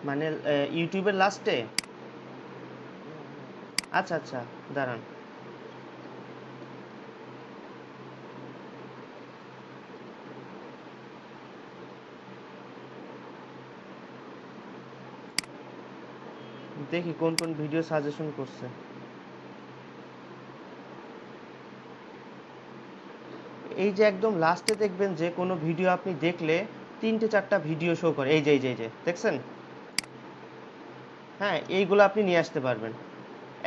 মানে ইউটিউবের লাস্টে? আচ্ছা আচ্ছা, দাঁড়ান। দেখি কোন কোন ভিডিও সাজেশন করছে। এই যে একদম লাস্টে দেখবেন যে কোনো ভিডিও আপনি দেখলে 3-4টা ভিডিও শো করে, এই যে দেখছেন? হ্যাঁ, এইগুলো আপনি নিয়ে আসতে পারবেন।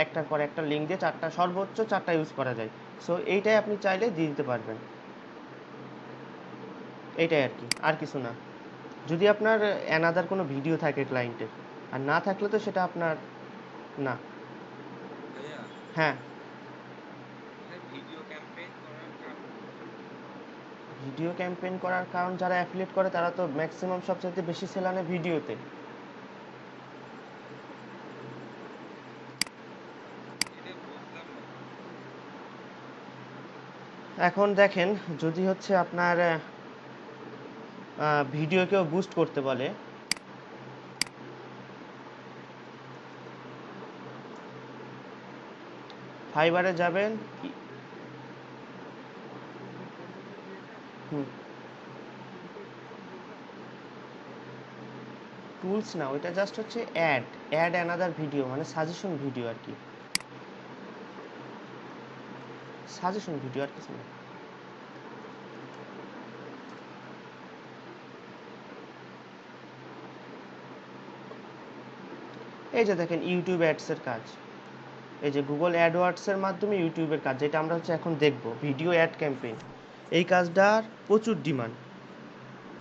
একটার পর একটা লিঙ্ক দিয়ে সর্বোচ্চ 4টা ইউজ করা যায়। সো এইটাই আপনি চাইলে দিয়ে দিতে পারবেন। এইটাই আর কি, আর কিছু না। যদি আপনার অ্যানাদার কোনো ভিডিও থাকে ক্লায়েন্টের, আর না থাকলে তো সেটা আপনার না। ভাইয়া, হ্যাঁ, ভিডিও ক্যাম্পেইন করার কারণ ভিডিও ক্যাম্পেইন করার কারণ যারা অ্যাফিলিয়েট করে তারা তো ম্যাক্সিমাম সবচাইতে বেশি সেল আনে ভিডিওতে। এটা বুঝলাম না তো। এখন দেখেন, যদি হচ্ছে আপনার ভিডিওকেও বুস্ট করতে বলে, ফাইবারে যাবেন হুম, টুলস না, ওইটা জাস্ট হচ্ছে অ্যাড অ্যানাদার ভিডিও, মানে সাজেশন ভিডিও আর কি। সাজেশন ভিডিও আর কিছু না। এই যে দেখেন ইউটিউব অ্যাডসের কাজ, এই যে গুগল অ্যাডওয়ার্ডসের মাধ্যমে ইউটিউবের কাজ, যেটা আমরা হচ্ছে এখন দেখব, ভিডিও অ্যাড ক্যাম্পেইন। এই কাজটার প্রচুর ডিমান্ড,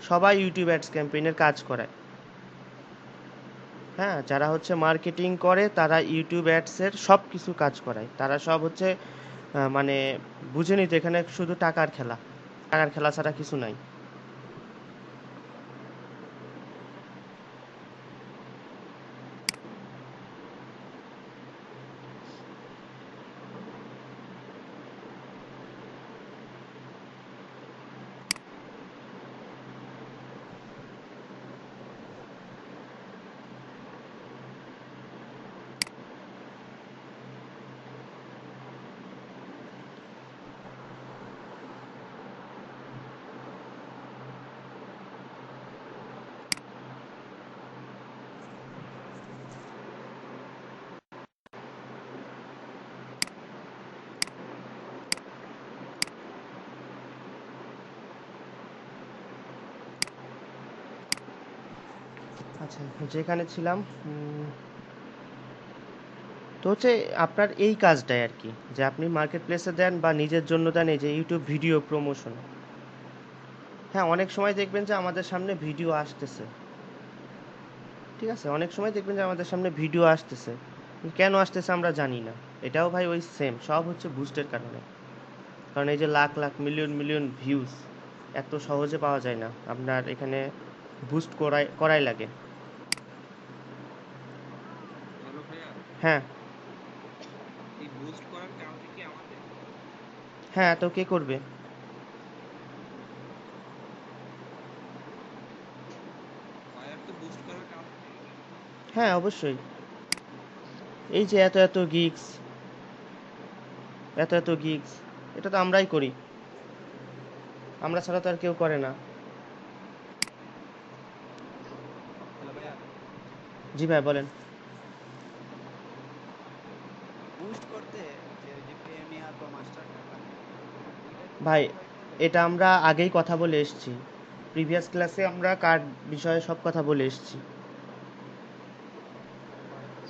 সবাই ইউটিউব অ্যাডস ক্যাম্পেইনের কাজ করায়। হ্যাঁ, যারা হচ্ছে মার্কেটিং করে তারা ইউটিউব অ্যাডসের সব কিছু কাজ করায়, তারা সব হচ্ছে মানে বুঝে নিতে এখানে শুধু টাকার খেলা, টাকার খেলা ছাড়া কিছু নাই। আচ্ছা, যেখানে ছিলাম, তো হচ্ছে আপনার এই কাজটাই আর কি, যে আপনি মার্কেট প্লেসে দেন বা নিজের জন্য দেন, এই যে ইউটিউব ভিডিও প্রমোশন। হ্যাঁ, অনেক সময় দেখবেন যে আমাদের সামনে ভিডিও আসতেছে, ঠিক আছে, অনেক সময় দেখবেন যে আমাদের সামনে ভিডিও আসতেছে, কেন আসতেছে আমরা জানি না। এটাও ভাই ওই সেম, সব হচ্ছে বুস্টের কারণে। কারণ এই যে lakh lakh million million views এত সহজে পাওয়া যায় না, আপনার এখানে বুস্ট করাই করাই লাগে। হ্যালো ভাইয়া, হ্যাঁ। এই বুস্ট করার কাজটা কি আমাদের? হ্যাঁ, তো কে করবে? বায়ার তো বুস্ট করার কাজ নেই। হ্যাঁ, অবশ্যই। এই যে এত এত গিগস, এত এত গিগস, এটা তো আমরাই করি, আমরা ছাড়া তো আর কেউ করে না। হ্যালো ভাইয়া, জি ভাই, বলেন। বুস্ট করতে যে ওই যে প্রিমিয়ার বা মাস্টার কার্ড লাগে, ওইটা কি ভাই, প্রোভাইড করে? এটা আমরা আগেই কথা বলে এসেছি, প্রিভিয়াস ক্লাসে আমরা কার্ড বিষয়ে সব কথা বলে এসেছি।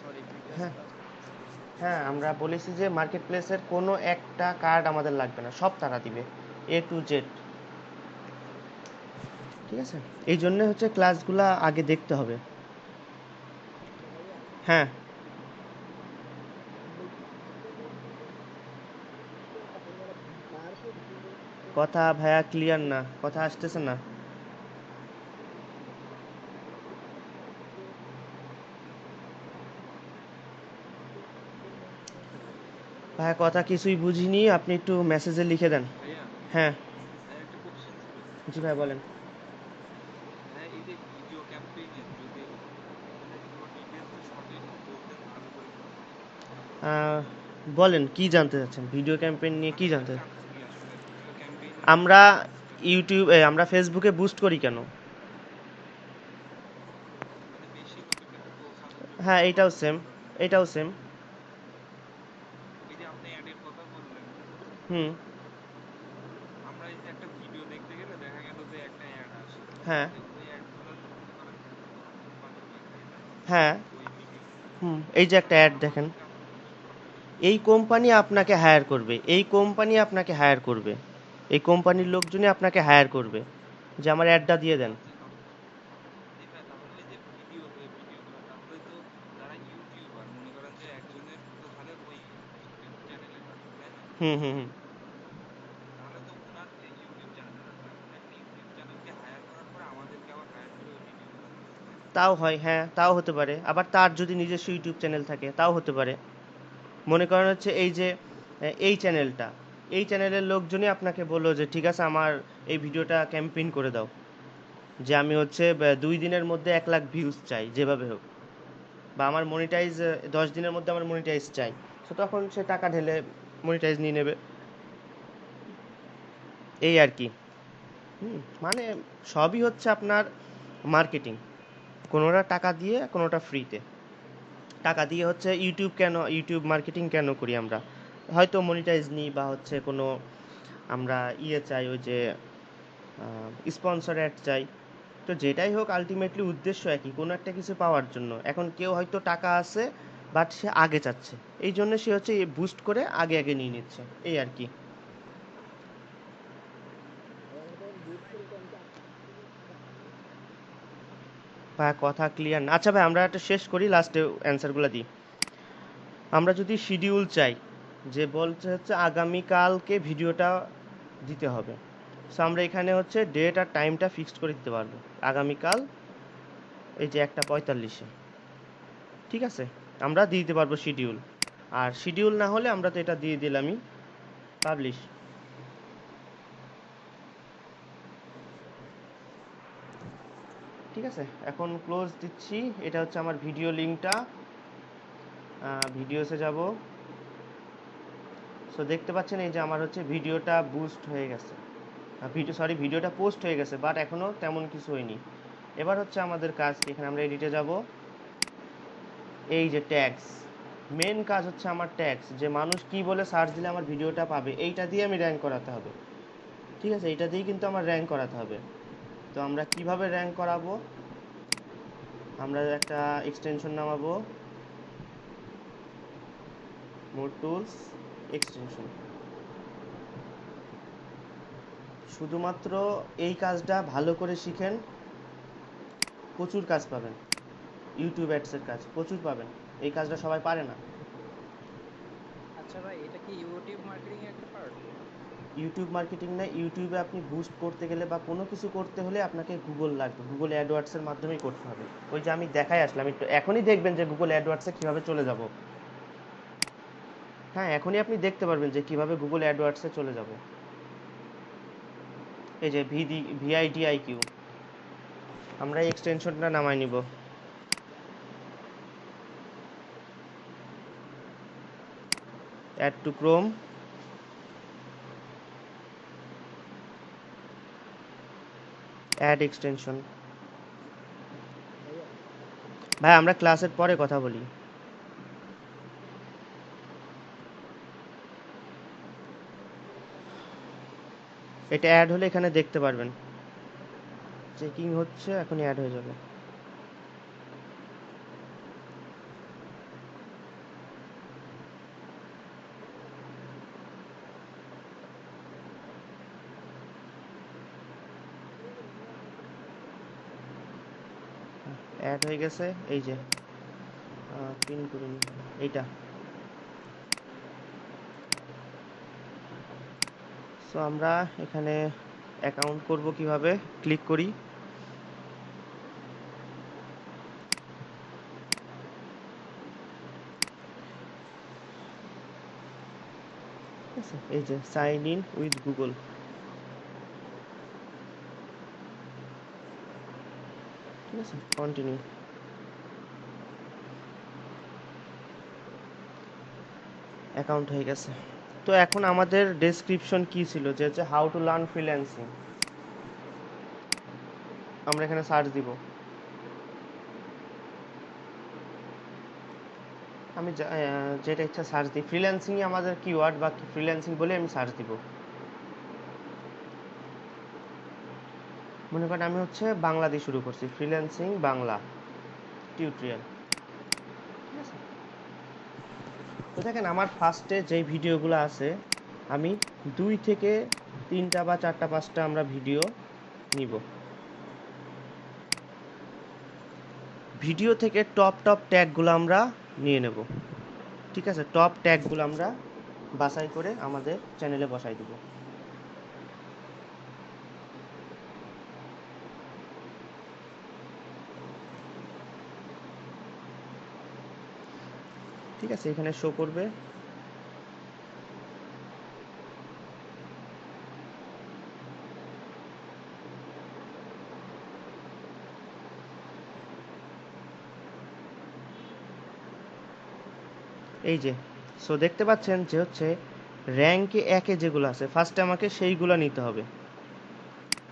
সরি, প্রিভিয়াস হ্যাঁ, ক্লাস মিস করছি। হ্যাঁ, আমরা বলেছি যে মার্কেট প্লেসের কোনো একটা কার্ড আমাদের লাগবে না, সব তারা দিবে, A to Z। ঠিক আছে, এই জন্য হচ্ছে ক্লাসগুলা আগে দেখতে হবে। হ্যাঁ, কথা ভাইয়া ক্লিয়ার না, কথা আসতেছে না। ভাইয়া কথা কিছুই বুঝিনি, আপনি একটু মেসেজে লিখে দেন। ভাইয়া, হ্যাঁ। ভাইয়া একটা কোশ্চেন ছিল। জি ভাই বলেন। ভাইয়া, এই যে ভিডিও ক্যাম্পেইনের যদি মানে পুরো ডিটেলসটা শর্টে বলতেন ভালো করে একটু। আহ, বলেন কি জানতে চাচ্ছেন, ভিডিও ক্যাম্পেইন নিয়ে কি আমি জানতে? জানতে চাই আসলে ভিডিও ক্যাম্পেইনের আমরা ডিটেলসটা। আমরা ফেসবুকে বুস্ট করি কেন? মানে বেশি লোকের কাছে পৌঁছানোর জন্য, হ্যাঁ বা এটাও মনে সেম, করেন এটাও সেম। এই যে আপনি অ্যাডের কথা বললেন, হুম। আমরা এই যে একটা ভিডিও দেখতে গেলে দেখা গেল যে একটা অ্যাড আসে, ঠিক হ্যাঁ। আছে, ওই অ্যাডগুলো মনে করেন যে কোনো কোম্পানি দিয়ে দেয় হ্যাঁ। ওই ভিডিওগুলো। হুম, এই যে এখন একটা অ্যাড দেখেন, আমাদের কাছে এই কোম্পানি আপনাকে হায়ার করবে, এই কোম্পানি আপনাকে হায়ার করবে, এই কোম্পানির লোকজনই আপনাকে হায়ার করবে যে আমার অ্যাডটা দিয়ে দেন। আচ্ছা, জি ভাই, তাহলে ওই যে ভিডিওগুলো তাহলে তো যারা ইউটিউবার মনে করেন যে একজনের তো তাহলে ওই ইউটিউব চ্যানেলের মালিক, তাই না? হুম হুম হুম। তাহলে তো উনার যে ইউটিউব চ্যানেল আছে, উনি একটা ইউটিউব চ্যানেলকে হায়ার করার পরে আমাদেরকে আবার হায়ার করে ওই ভিডিওগুলো দিচ্ছে, তাই না? তাও হয়, হ্যাঁ তাও হতে পারে, আবার তার যদি নিজস্ব ইউটিউব চ্যানেল থাকে তাও হতে পারে। মনে করেন হচ্ছে এই যে এই চ্যানেলটা, এই চ্যানেলের লোকজনই আপনাকে বললো যে ঠিক আছে আমার এই ভিডিওটা ক্যাম্পেইন করে দাও, যে আমি হচ্ছে 2 দিনের মধ্যে 1 লাখ ভিউজ চাই যেভাবে হোক, বা আমার মনিটাইজ 10 দিনের মধ্যে আমার মনিটাইজ চাই। তো তখন সে টাকা ঢেলে মনিটাইজ নিয়ে নেবে, এই আর কি। হুম, মানে সবই হচ্ছে আপনার মার্কেটিং, কোনোটা টাকা দিয়ে কোনোটা ফ্রিতে। টাকা দিয়ে হচ্ছে ইউটিউব কেন, ইউটিউব মার্কেটিং কেন করি আমরা, হয়তো মনিটাইজ নিই বা হচ্ছে কোনো আমরা চাই ওই যে স্পন্সর অ্যাড চাই। তো যেটাই হোক আলটিমেটলি উদ্দেশ্য একই, কোনো একটা কিছু পাওয়ার জন্য। এখন কেউ হয়তো টাকা আছে বাট সে আগে চাচ্ছে, এই জন্য সে হচ্ছে বুস্ট করে আগে আগে নিয়ে নিচ্ছে, এই আর কি। ভাই কথা ক্লিয়ার না। আচ্ছা ভাই আমরা একটা শেষ করি, লাস্টে অ্যান্সারগুলো দিই। আমরা যদি শিডিউল চাই, যে বলছে হচ্ছে আগামীকালকে ভিডিওটা দিতে হবে, সো আমরা এখানে হচ্ছে ডেট আর টাইমটা ফিক্সড করে দিতে পারবো, আগামীকাল এই যে 1টা 45-এ, ঠিক আছে, আমরা দিয়ে দিতে পারবো শিডিউল। আর শিডিউল না হলে আমরা তো এটা দিয়ে দিলামই, পাবলিশ। ঠিক আছে, এখন ক্লোজ দিচ্ছি। এটা হচ্ছে আমার ভিডিও লিঙ্কটা, ভিডিওসে যাব। সো দেখতে পাচ্ছেন এই যে আমার হচ্ছে ভিডিওটা বুস্ট হয়ে গেছে, ভিডিওটা পোস্ট হয়ে গেছে, বাট এখনও তেমন কিছু হয়নি। এবার হচ্ছে আমাদের কাজ কি, এখানে আমরা এডিটে যাব, এই যে ট্যাগস, মেন কাজ হচ্ছে আমার ট্যাগস, যে মানুষ কি বলে সার্চ দিলে আমার ভিডিওটা পাবে, এইটা দিয়ে আমি র্যাঙ্ক করাতে হবে। ঠিক আছে, এইটা দিয়েই কিন্তু আমার র্যাঙ্ক করাতে হবে। তো আমরা কিভাবে র্যাঙ্ক করাবো, আমরা একটা এক্সটেনশন নামাবো, মোর টুলস এক্সটেনশন। শুধুমাত্র এই কাজটা ভালো করে শিখেন, প্রচুর কাজ পাবেন, ইউটিউব অ্যাডসের কাজ প্রচুর পাবেন, এই কাজটা সবাই পারে না। আচ্ছা ভাই, এটা কি ইউটিউব মার্কেটিং এর একটা পার্ট? ইউটিউব মার্কেটিং না, ইউটিউবে আপনি বুস্ট করতে গেলে বা কোনো কিছু করতে হলে আপনাকে গুগল লাগবে, গুগল অ্যাডওয়ার্ডসের মাধ্যমেই করতে হবে। ওই যে আমি দেখাই আসলাম, একটু এখনই দেখবেন যে গুগল অ্যাডওয়ার্ডসে কীভাবে চলে যাব। হ্যাঁ এখনই আপনি দেখতে পারবেন যে কীভাবে গুগল অ্যাডওয়ার্ডসে চলে যাব। এই যে ভিআইডিআইকিউ, আমরা এই এক্সটেনশনটা নামাই নিব, add to Chrome, add extension. ভাই আমরা ক্লাসের পরে কথা বলি। এটা অ্যাড হলে এখানে দেখতে পারবেন, চেকিং হচ্ছে, এখনই অ্যাড হয়ে যাবে। অ্যাড হয়ে গেছে, এই যে পিন করিনি এইটা। সো আমরা এখানে অ্যাকাউন্ট করব কিভাবে, ক্লিক করি, ঠিক আছে, এই যে সাইন ইন উইথ গুগল। ঠিক আছে, কন্টিনিউ। অ্যাকাউন্ট হয়ে গেছে। তো এখন আমাদের ডেসক্রিপশন কি ছিল, যে হচ্ছে হাউ টু লার্ন ফ্রিল্যান্সিং। আমরা এখানে সার্চ দিব। আমি যেটা ইচ্ছা সার্চ দিই, ফ্রিল্যান্সিংই আমাদের কিওয়ার্ড বা ফ্রিল্যান্সিং বলে আমি সার্চ দিব। মনে করেন আমি হচ্ছে বাংলা দিয়ে শুরু করছি, ফ্রিল্যান্সিং বাংলা টিউটোরিয়াল। ঠিক আছে, তো দেখেন আমার ফার্স্টে যেই ভিডিওগুলো আছে, আমি 2 থেকে 3টা বা 4টা 5টা আমরা ভিডিও নিব। ভিডিও থেকে টপ টপ ট্যাগগুলো আমরা নিয়ে নেব। ঠিক আছে, টপ ট্যাগগুলো আমরা বাছাই করে আমাদের চ্যানেলে বসাই দিব। ঠিক আছে, এখানে শো করবে। এই যে, সো দেখতে পাচ্ছেন যে হচ্ছে র্যাঙ্কে 1-এ যেগুলো আছে, ফার্স্টে আমাকে সেইগুলো নিতে হবে।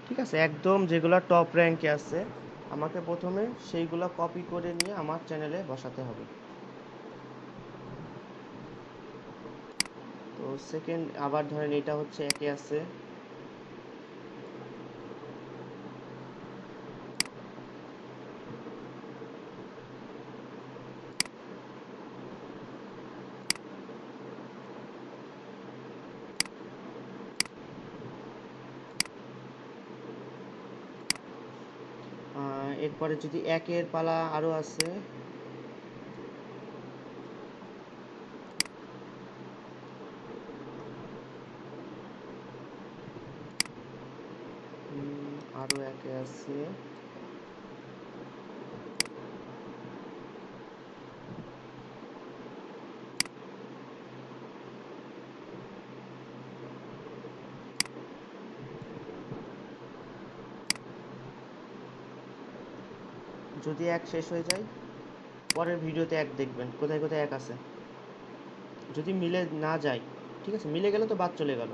ঠিক আছে, একদম যেগুলো টপ র্যাঙ্কে আছে আমাকে প্রথমে সেইগুলো কপি করে নিয়ে আমার চ্যানেলে বসাতে হবে। তো সেকেন্ড, আবার ধরেন এটা হচ্ছে 1-এ আছে, এরপরে যদি 1-এর পালা আরও আছে, আরও 1-এ আছে, যদি 1 শেষ হয়ে যায় পরের ভিডিওতে 1 দেখবেন কোথায় কোথায় 1 আছে। যদি মিলে না যায়, ঠিক আছে, মিলে গেলে তো বাদ চলে গেল।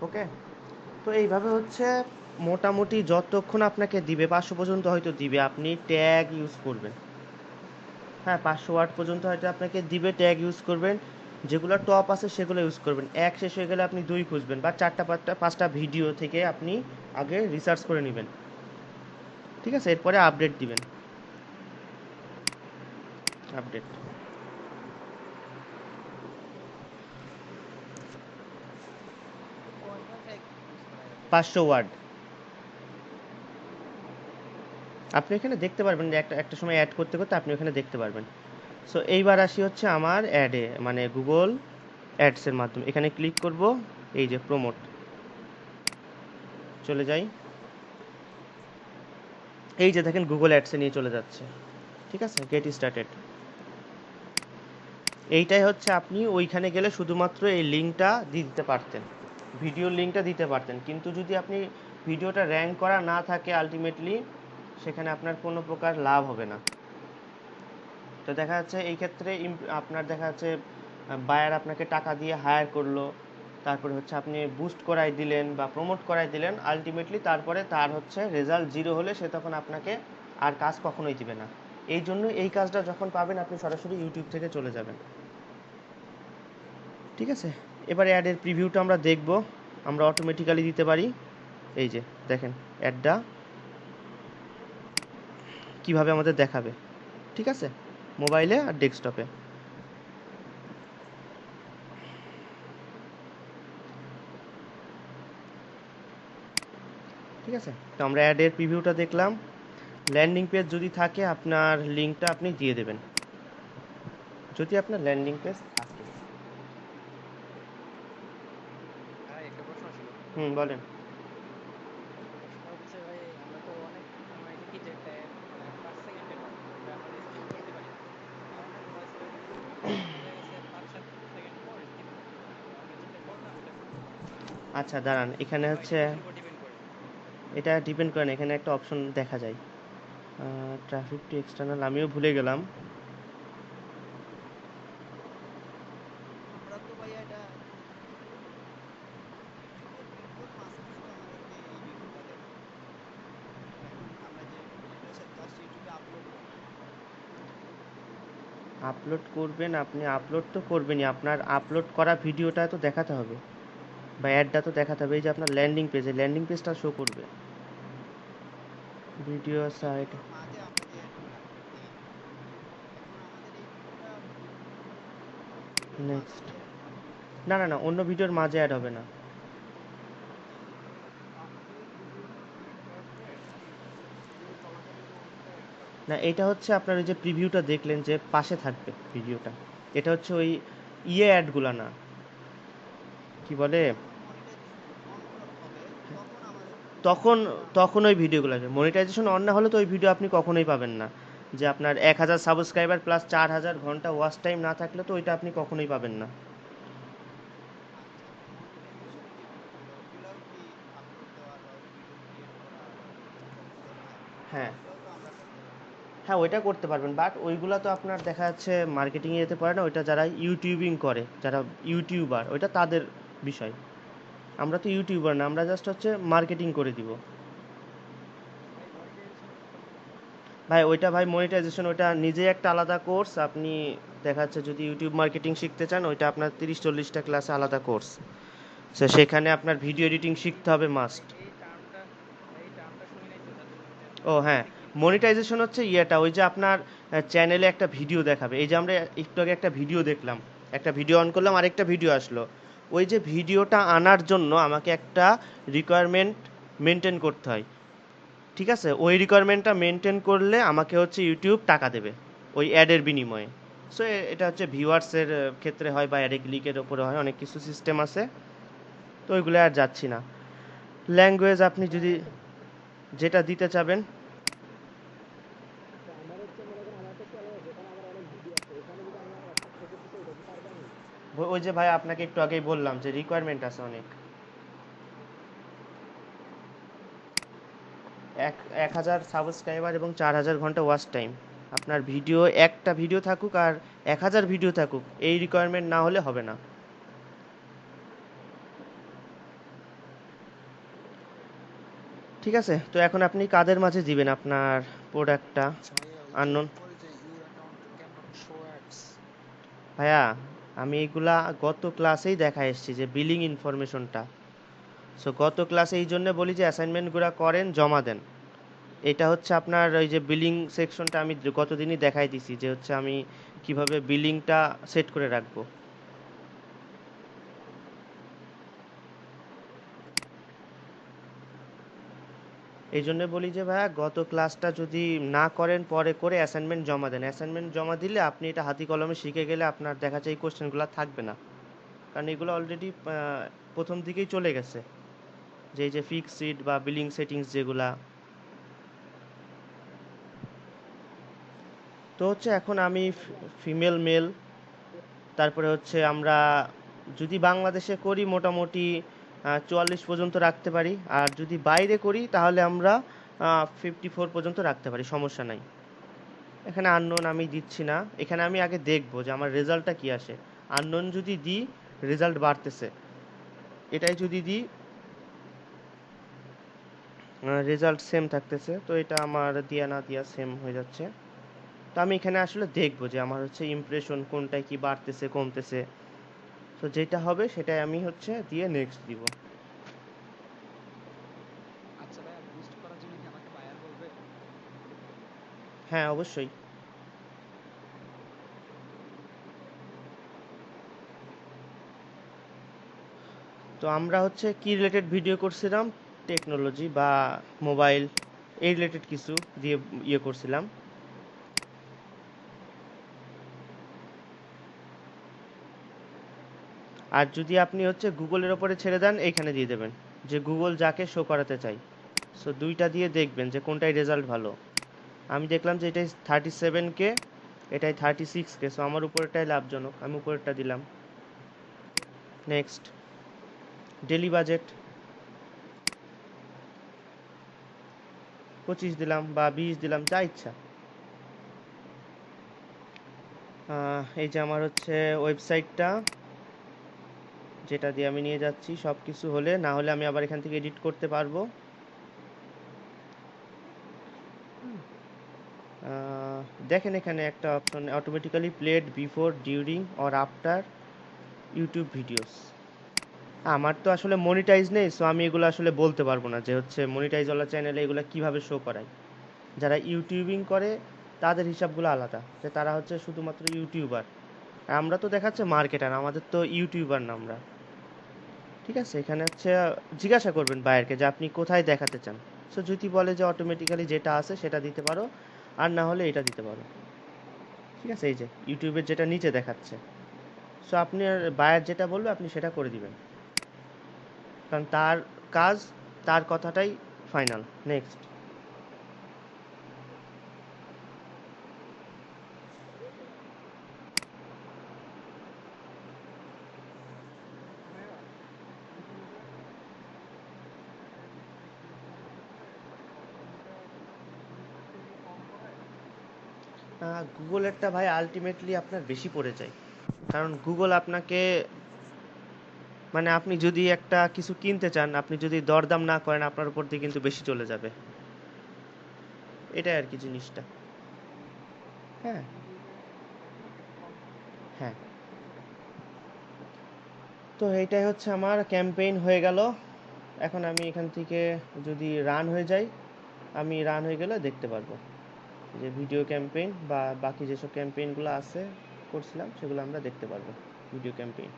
ওকে, তো এইভাবে হচ্ছে মোটামুটি যতক্ষণ আপনাকে দিবে 500 পর্যন্ত হয়তো দিবে, আপনি ট্যাগ ইউজ করবেন। হ্যাঁ, 500 ওয়ার্ড পর্যন্ত হয়তো আপনাকে দিবে, ট্যাগ ইউজ করবেন, যেগুলো টপ আছে সেগুলো ইউজ করবেন। 1 শেষ হয়ে গেলে আপনি 2 খুঁজবেন, বা 4টা 5টা ভিডিও থেকে আপনি আগে রিসার্চ করে নেবেন। ঠিক আছে, এরপরে আপডেট দিবেন। আপডেট কয়টা ট্যাগ ইউজ করা যাবে এখানে? 500 ওয়ার্ড আপনি এখানে দেখতে পারবেন, যে একটা একটা সময় অ্যাড করতে করতে আপনি ওখানে দেখতে পারবেন। সো এইবার আসি হচ্ছে আমার অ্যাডে, মানে গুগল অ্যাডসের মাধ্যমে এখানে ক্লিক করব। এই যে প্রমোট, চলে যাই। এই যে দেখেন গুগল অ্যাডসে নিয়ে চলে যাচ্ছে। ঠিক আছে, গেট স্টার্টেড। এইটাই হচ্ছে, আপনি ওইখানে গেলে শুধুমাত্র এই লিঙ্কটা দিতে পারতেন, ভিডিওর লিঙ্কটা দিতে পারতেন, কিন্তু যদি আপনি ভিডিওটা র্যাঙ্ক করা না থাকে আলটিমেটলি সেখানে আপনার কোনো প্রকার লাভ হবে না। তো দেখা যাচ্ছে এই ক্ষেত্রে আপনার দেখা যাচ্ছে বায়ার আপনাকে টাকা দিয়ে হায়ার করলো, তারপরে হচ্ছে আপনি বুস্ট করাই দিলেন বা প্রমোট করাই দিলেন, আলটিমেটলি তারপরে তার হচ্ছে রেজাল্ট 0 হলে সে তখন আপনাকে আর কাজ কখনোই দিবে না। এই জন্য এই কাজটা যখন পাবেন আপনি সরাসরি ইউটিউব থেকে চলে যাবেন। ঠিক আছে, এবারে অ্যাডের প্রিভিউটা আমরা দেখব, আমরা অটোমেটিক্যালি দিতে পারি। এই যে দেখেন অ্যাডটা কিভাবে আমাদের দেখাবে। ঠিক আছে, মোবাইলে আর ডেস্কটপে। ঠিক আছে, তো আমরা অ্যাডের প্রিভিউটা দেখলাম। ল্যান্ডিং পেজ যদি থাকে আপনার লিঙ্কটা আপনি দিয়ে দেবেন, যদি আপনার ল্যান্ডিং পেজ থাকে। বলেন। প্রশ্নটা হচ্ছে ভাই, আমরা তো অনেক সময় দেখি যে একটা অ্যাড মানে পার সেকেন্ডে ঢোকে, তো ওটা আমরা স্কিপ করতে পারি না। আর অনেক ভয়েস ওভার দেখা গেছে 5-7 সেকেন্ড পর স্কিপ করতে হয়, তো আমরা যেটা করলাম ওটা করতে পারি না। আচ্ছা দাঁড়ান, এখানে বা এটা হচ্ছে কিসের উপর ডিপেন্ড করে? এটা ডিপেন্ড করে না, এখানে একটা অপশন দেখা যায়, ট্রাফিক টু এক্সটার্নাল, আমিও ভুলে গেলাম। আমরা তো ভাইয়া এটা ইউটিউবের ভিডিওর মাঝখানে তো আমাদেরকে এই ভিডিওটা দেখাবে। এখন আমরা যে ভিডিওটা জাস্ট ইউটিউবে আপলোড করব। আপলোড করবেন, আপনি আপলোড তো করবেনই, আপনার আপলোড করা ভিডিওটা তো দেখাতে হবে, বা অ্যাডটা তো দেখাতে হবে। এই যে আপনার ল্যান্ডিং পেজটা শো করবে, ভিডিও সাইট ভিডিওর মাঝে আমরা যে অ্যাডগুলা দিই, এখন আমাদের এই ভিডিওটা ভিডিওর মাঝে নেক্সট। কি অ্যাড হবে? না না না, অন্য ভিডিওর মাঝে অ্যাড হবে না। আমাদের ভিডিওর মাঝে অ্যাড করার পরে কি ভিডিও চলাকালীন অবস্থায় অ্যাড হবে? না, এটা হচ্ছে আপনার ওই যে প্রিভিউটা দেখলেন যে পাশে থাকবে ভিডিওটা, এটা হচ্ছে ওই অ্যাডগুলা না, কি বলে, যখন মনিটাইজেশন অন হবে তখন আমাদের তখন ভিডিওটা তখন ওই ভিডিওগুলো আসবে। মনিটাইজেশন অন না হলে তো ওই ভিডিও আপনি কখনোই পাবেন না। যে আপনার 1000 সাবস্ক্রাইবার প্লাস 4000 ঘন্টা ওয়াচ টাইম না থাকলে তো ওইটা আপনি কখনোই পাবেন না। আচ্ছা আচ্ছা, মনিটাইজেশনের যে ভিডিওগুলো ওইগুলাও কি আপলোড দেওয়ার বা ভিডিও ক্রিয়েট করা বা ভিডিও যখন হয় হ্যাঁ ওইগুলাও তো আমরা করতে পারবো? হ্যাঁ, ওইটা করতে পারবেন, বাট ওইগুলো তো আপনার দেখা যাচ্ছে মার্কেটিংয়ে যেতে পারে না, ওইটা যারা ইউটিউবিং করে, যারা ইউটিউবার, ওইটা তাদের বিষয়। আমরা তো ইউটিউবার না, আমরা জাস্ট হচ্ছে মার্কেটিং করে দিব। ভাই মনিটাইজেশন কোনটা বলেন তো? ভাই ওইটা, ভাই মনিটাইজেশন ওইটা নিজেই একটা আলাদা কোর্স। আপনি দেখা যাচ্ছে যদি ইউটিউব মার্কেটিং শিখতে চান, ওইটা আপনার 30-40টা ক্লাসে আলাদা কোর্স। সো সেখানে আপনার ভিডিও এডিটিং শিখতে হবে ভাই মাস্ট। এই টার্মটা শুনি নাই তো, যার জন্য জানতে ও চাচ্ছি হ্যাঁ, এটা কি ইনফরমেশন। মনিটাইজেশন হচ্ছে ইয়েটা, ওই যে আপনার চ্যানেলে একটা ভিডিও দেখাবে। এই যে আমরা একটু আগে একটা ভিডিও দেখলাম, একটা ভিডিও অন করলাম, আরেকটা ভিডিও আসলো। ওই যে ভিডিওটা আনার জন্য আমাকে একটা রিকোয়ারমেন্ট মেনটেন করতে হয়, ঠিক আছে? ওই রিকোয়ারমেন্টটা মেনটেন করলে আমাকে হচ্ছে ইউটিউব টাকা দেবে ওই অ্যাডের বিনিময়ে। সো এটা হচ্ছে ভিউয়ার্সের ক্ষেত্রে হয়, বা অ্যাডে ক্লিকের ওপরে হয়, অনেক কিছু সিস্টেম আছে। তো ওইগুলো আর যাচ্ছি না। ল্যাঙ্গুয়েজ আপনি ভাই যদি আমার একটা যেটা দিতে চাবেন, আচ্ছা, আমার হচ্ছে মনে করেন আমার একটা চ্যানেল আছে, এখানে আমার অনেক ভিডিও আছে, এখানে যদি আমি আমার একটা থেকে দিতে, এটা কি পারবো আমি? ওই যে ভাই আপনাকে একটু আগেই বললাম যে রিকোয়ারমেন্ট আছে অনেক। এক 1000 সাবস্ক্রাইবার এবং 4000 ঘন্টা ওয়াচ টাইম। আপনার ভিডিও, একটা ভিডিও থাকুক আর 1000 ভিডিও থাকুক, এই রিকোয়ারমেন্ট না হলে হবে না। ঠিক আছে, তো এখন আপনি কাদের মাঝে দিবেন আপনার প্রোডাক্টটা? আচ্ছা ভাইয়া, ওই যে আননোন। উপরে যে your account can not show ads. ভাইয়া আমি এইগুলা গত ক্লাসেই দেখা এসেছি যে বিলিং ইনফরমেশনটা। সো গত ক্লাসে এই জন্য বলি যে অ্যাসাইনমেন্টগুলো করেন, জমা দেন। এটা হচ্ছে আপনার ওই যে বিলিং সেকশনটা আমি গতদিনই দেখাই দিছি যে হচ্ছে আমি কিভাবে বিলিংটা সেট করে রাখবো। এই জন্য বলি যে ভাইয়া গত ক্লাসটা যদি না করেন, পরে করে অ্যাসাইনমেন্ট জমা দেন। অ্যাসাইনমেন্ট জমা দিলে আপনি এটা হাতে কলমে শিখে গেলে আপনার দেখা যায় এই কোশ্চেনগুলো থাকবে না, কারণ এগুলো অলরেডি প্রথম দিকেই চলে গেছে, যে এই যে ফিক্স সিট বা বিলিং সেটিংস যেগুলা। তো হচ্ছে এখন আমি ফিমেল মেল, তারপরে হচ্ছে আমরা যদি বাংলাদেশে করি মোটামুটি 44 পর্যন্ত রাখতে পারি, আর যদি বাইরে করি তাহলে আমরা 54 পর্যন্ত রাখতে পারি, সমস্যা নাই। এখানে আননোন আমি দিচ্ছি না, এখানে আমি আগে দেখবো যে আমার রেজাল্টটা কি আসে। আননোন যদি দিই, রেজাল্ট বাড়তেছে। এটাই যদি দিই, রেজাল্ট সেম থাকতেছে, তো এটা আমার দিয়া না দিয়া সেম হয়ে যাচ্ছে। তো আমি এখানে আসলে দেখবো যে আমার হচ্ছে ইমপ্রেশন কোনটায় কি বাড়তেছে কমতেছে। তো যেটা হবে সেটাই আমি হচ্ছে দিয়ে নেক্সট দিব। আচ্ছা ভাইয়া, বুস্ট করার জন্য কি আমাকে বায়ার বলবে? হ্যাঁ অবশ্যই। তো আমরা হচ্ছে কি রিলেটেড ভিডিও করছিলাম, টেকনোলজি বা মোবাইল, এই রিলেটেড কিছু দিয়ে ইয়ে করছিলাম। আর যদি আপনি হচ্ছে গুগলের ওপরে ছেড়ে দেন, এইখানে দিয়ে দেবেন। যে গুগল যাকে শো করাতে চাই। সো দুইটা দিয়ে দেখবেন যে কোনটাই রেজাল্ট ভালো। আমি দেখলাম যে এটাই 37K, এটাই 36K, সো আমার উপরেরটাই লাভজনক, আমি উপরেরটা দিলাম। নেক্সট, ডেলি বাজেট 25 দিলাম বা 20 দিলাম, যা ইচ্ছা। এই যে আমার হচ্ছে ওয়েবসাইটটা, যেটা দিয়ে আমি নিয়ে যাচ্ছি, সব কিছু হলে না হলে আমি আবার এখান থেকে এডিট করতে পারবো। দেখেন এখানে একটা option, automatically played before, during or after YouTube videos. আমার তো আসলে মনিটাইজ নেই, সো আমি এগুলো আসলে বলতে পারবো না যে হচ্ছে মনিটাইজওয়ালা চ্যানেলে এগুলো কিভাবে শো করায়। যারা ইউটিউবিং করে তাদের হিসাবগুলো আলাদা, যে তারা হচ্ছে শুধুমাত্র ইউটিউবার। আর আমরা তো দেখাচ্ছে মার্কেটার, আমাদের তো ইউটিউবার না আমরা। ঠিক আছে, এখানে হচ্ছে জিজ্ঞাসা করবেন বায়ারকে যে আপনি কোথায় দেখাতে চান। সো যদি বলে যে অটোমেটিক্যালি যেটা আছে সেটা দিতে পারো, আর না হলে এটা দিতে পারো। ঠিক আছে, এই যে ইউটিউবের যেটা নিচে দেখাচ্ছে, সো আপনি বায়ার যেটা বলবে আপনি সেটা করে দিবেন, কারণ তার কাজ, তার কথাটাই ফাইনাল। নেক্সট, গুগলেরটা ভাই আলটিমেটলি আপনার বেশি পড়ে যায়, কারণ গুগল আপনাকে, মানে আপনি যদি একটা কিছু কিনতে চান, আপনি যদি দরদাম না করেন আপনার উপর দিয়ে কিন্তু বেশি চলে যাবে, এটাই আর কি জিনিসটা। হ্যাঁ, হ্যাঁ। তো এইটাই হচ্ছে আমার ক্যাম্পেইন হয়ে গেল। এখন আমি এখান থেকে যদি রান হয়ে যাই, আমি রান হয়ে গেলে দেখতে পারবো যে ভিডিও ক্যাম্পেইন বা বাকি যেসব ক্যাম্পেইনগুলো আছে করছিলাম সেগুলো আমরা দেখতে পারবো, ভিডিও ক্যাম্পেইন।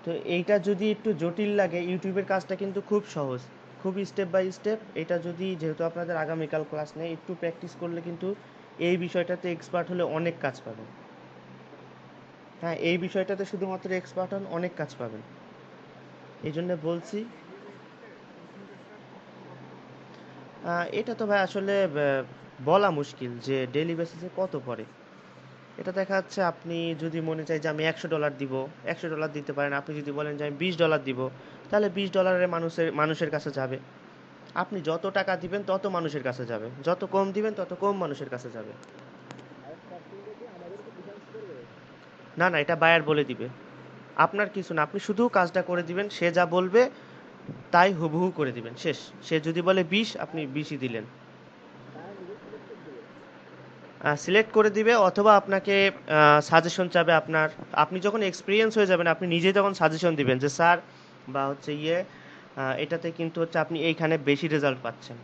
তো এইটা যদি একটু জটিল লাগে, ইউটিউবের কাজটা কিন্তু খুব সহজ, খুবই স্টেপ বাই স্টেপ। এটা যদি, যেহেতু আপনাদের আগামীকাল ক্লাস নেই, একটু প্র্যাকটিস করলে কিন্তু এই বিষয়টাতে এক্সপার্ট হলে অনেক কাজ পাবেন। হ্যাঁ, এই বিষয়টাতে শুধুমাত্র এক্সপার্ট হন, অনেক কাজ পাবেন। এই জন্য বলছি, এটা তো ভাই আসলে বলা মুশকিল যে ডেইলি বেসিসে কত পড়ে। এটা দেখা যাচ্ছে আপনি যদি মনে চাই যে আমি $100 দিব, $100 দিতে পারেন। আপনি যদি বলেন যে আমি $20 দিব, তাহলে $20 মানুষের মানুষের কাছে যাবে। আপনি যত টাকা দিবেন তত মানুষের কাছে যাবে, যত কম দিবেন তত কম মানুষের কাছে যাবে। না না, এটা বায়ার বলে দিবে, আপনার কিছু না, আপনি শুধু কাজটা করে দিবেন, সে যা বলবে তাই হুবহু করে দিবেন, শেষ। সে যদি বলে 20, আপনি 20ই দিলেন। সিলেক্ট করে দিবে, অথবা আপনাকে সাজেশন চাবে আপনার। আপনি যখন এক্সপিরিয়েন্স হয়ে যাবেন আপনি নিজেই তখন সাজেশন দিবেন যে স্যার, বা হচ্ছে এটাতে কিন্তু হচ্ছে আপনি এইখানে বেশি রেজাল্ট পাচ্ছেন।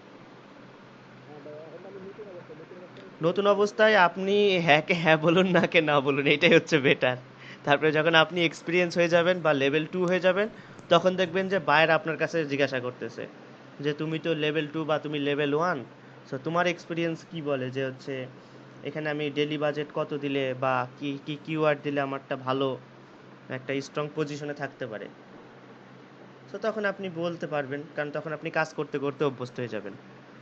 নতুন অবস্থায় আপনি হ্যাঁকে হ্যাঁ বলুন, না কে না বলুন, এটাই হচ্ছে বেটার। তারপরে যখন আপনি এক্সপিরিয়েন্স হয়ে যাবেন বা লেভেল 2 হয়ে যাবেন, তখন দেখবেন যে বায়ার আপনার কাছে জিজ্ঞাসা করতেছে যে তুমি তো লেভেল 2 বা তুমি লেভেল 1, সো তোমার এক্সপিরিয়েন্স কি বলে যে হচ্ছে এখানে আমি ডেলি বাজেট কত দিলে বা কি কি কিওয়ার্ড দিলে আমারটা ভালো একটা স্ট্রং পজিশনে থাকতে পারে। সো তখন আপনি বলতে পারবেন, কারণ তখন আপনি কাজ করতে করতে অভ্যস্ত হয়ে যাবেন।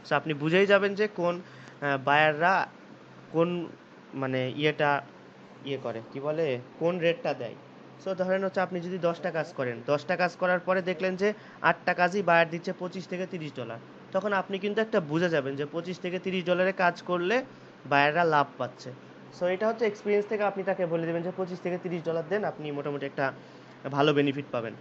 সো আপনি বুঝেই যাবেন যে কোন বায়াররা কোন, মানে করে কি বলে, কোন রেটটা দেয়। সো ধরেন হচ্ছে আপনি যদি 10টা কাজ করেন, 10টা কাজ করার পরে দেখলেন যে 8টা কাজই বায়ার দিচ্ছে $25 থেকে $30, তখন আপনি কিন্তু একটা বুঝে যাবেন যে $25 থেকে $30 কাজ করলে বায়াররা লাভ পাচ্ছে। সো এটা হচ্ছে এক্সপিরিয়েন্স থেকে আপনি তাকে বলে দেবেন যে $25 থেকে $30 দেন, আপনি মোটামুটি একটা ভালো বেনিফিট পাবেন।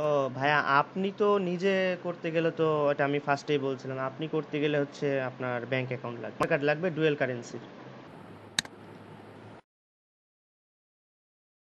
ও ভাইয়া, আপনি তো নিজে করতে গেলে তো, এটা আমি ফার্স্টেই বলছিলাম, আপনি করতে গেলে হচ্ছে আপনার ব্যাংক অ্যাকাউন্ট লাগবে, কার্ড লাগবে ডুয়েল কারেন্সির।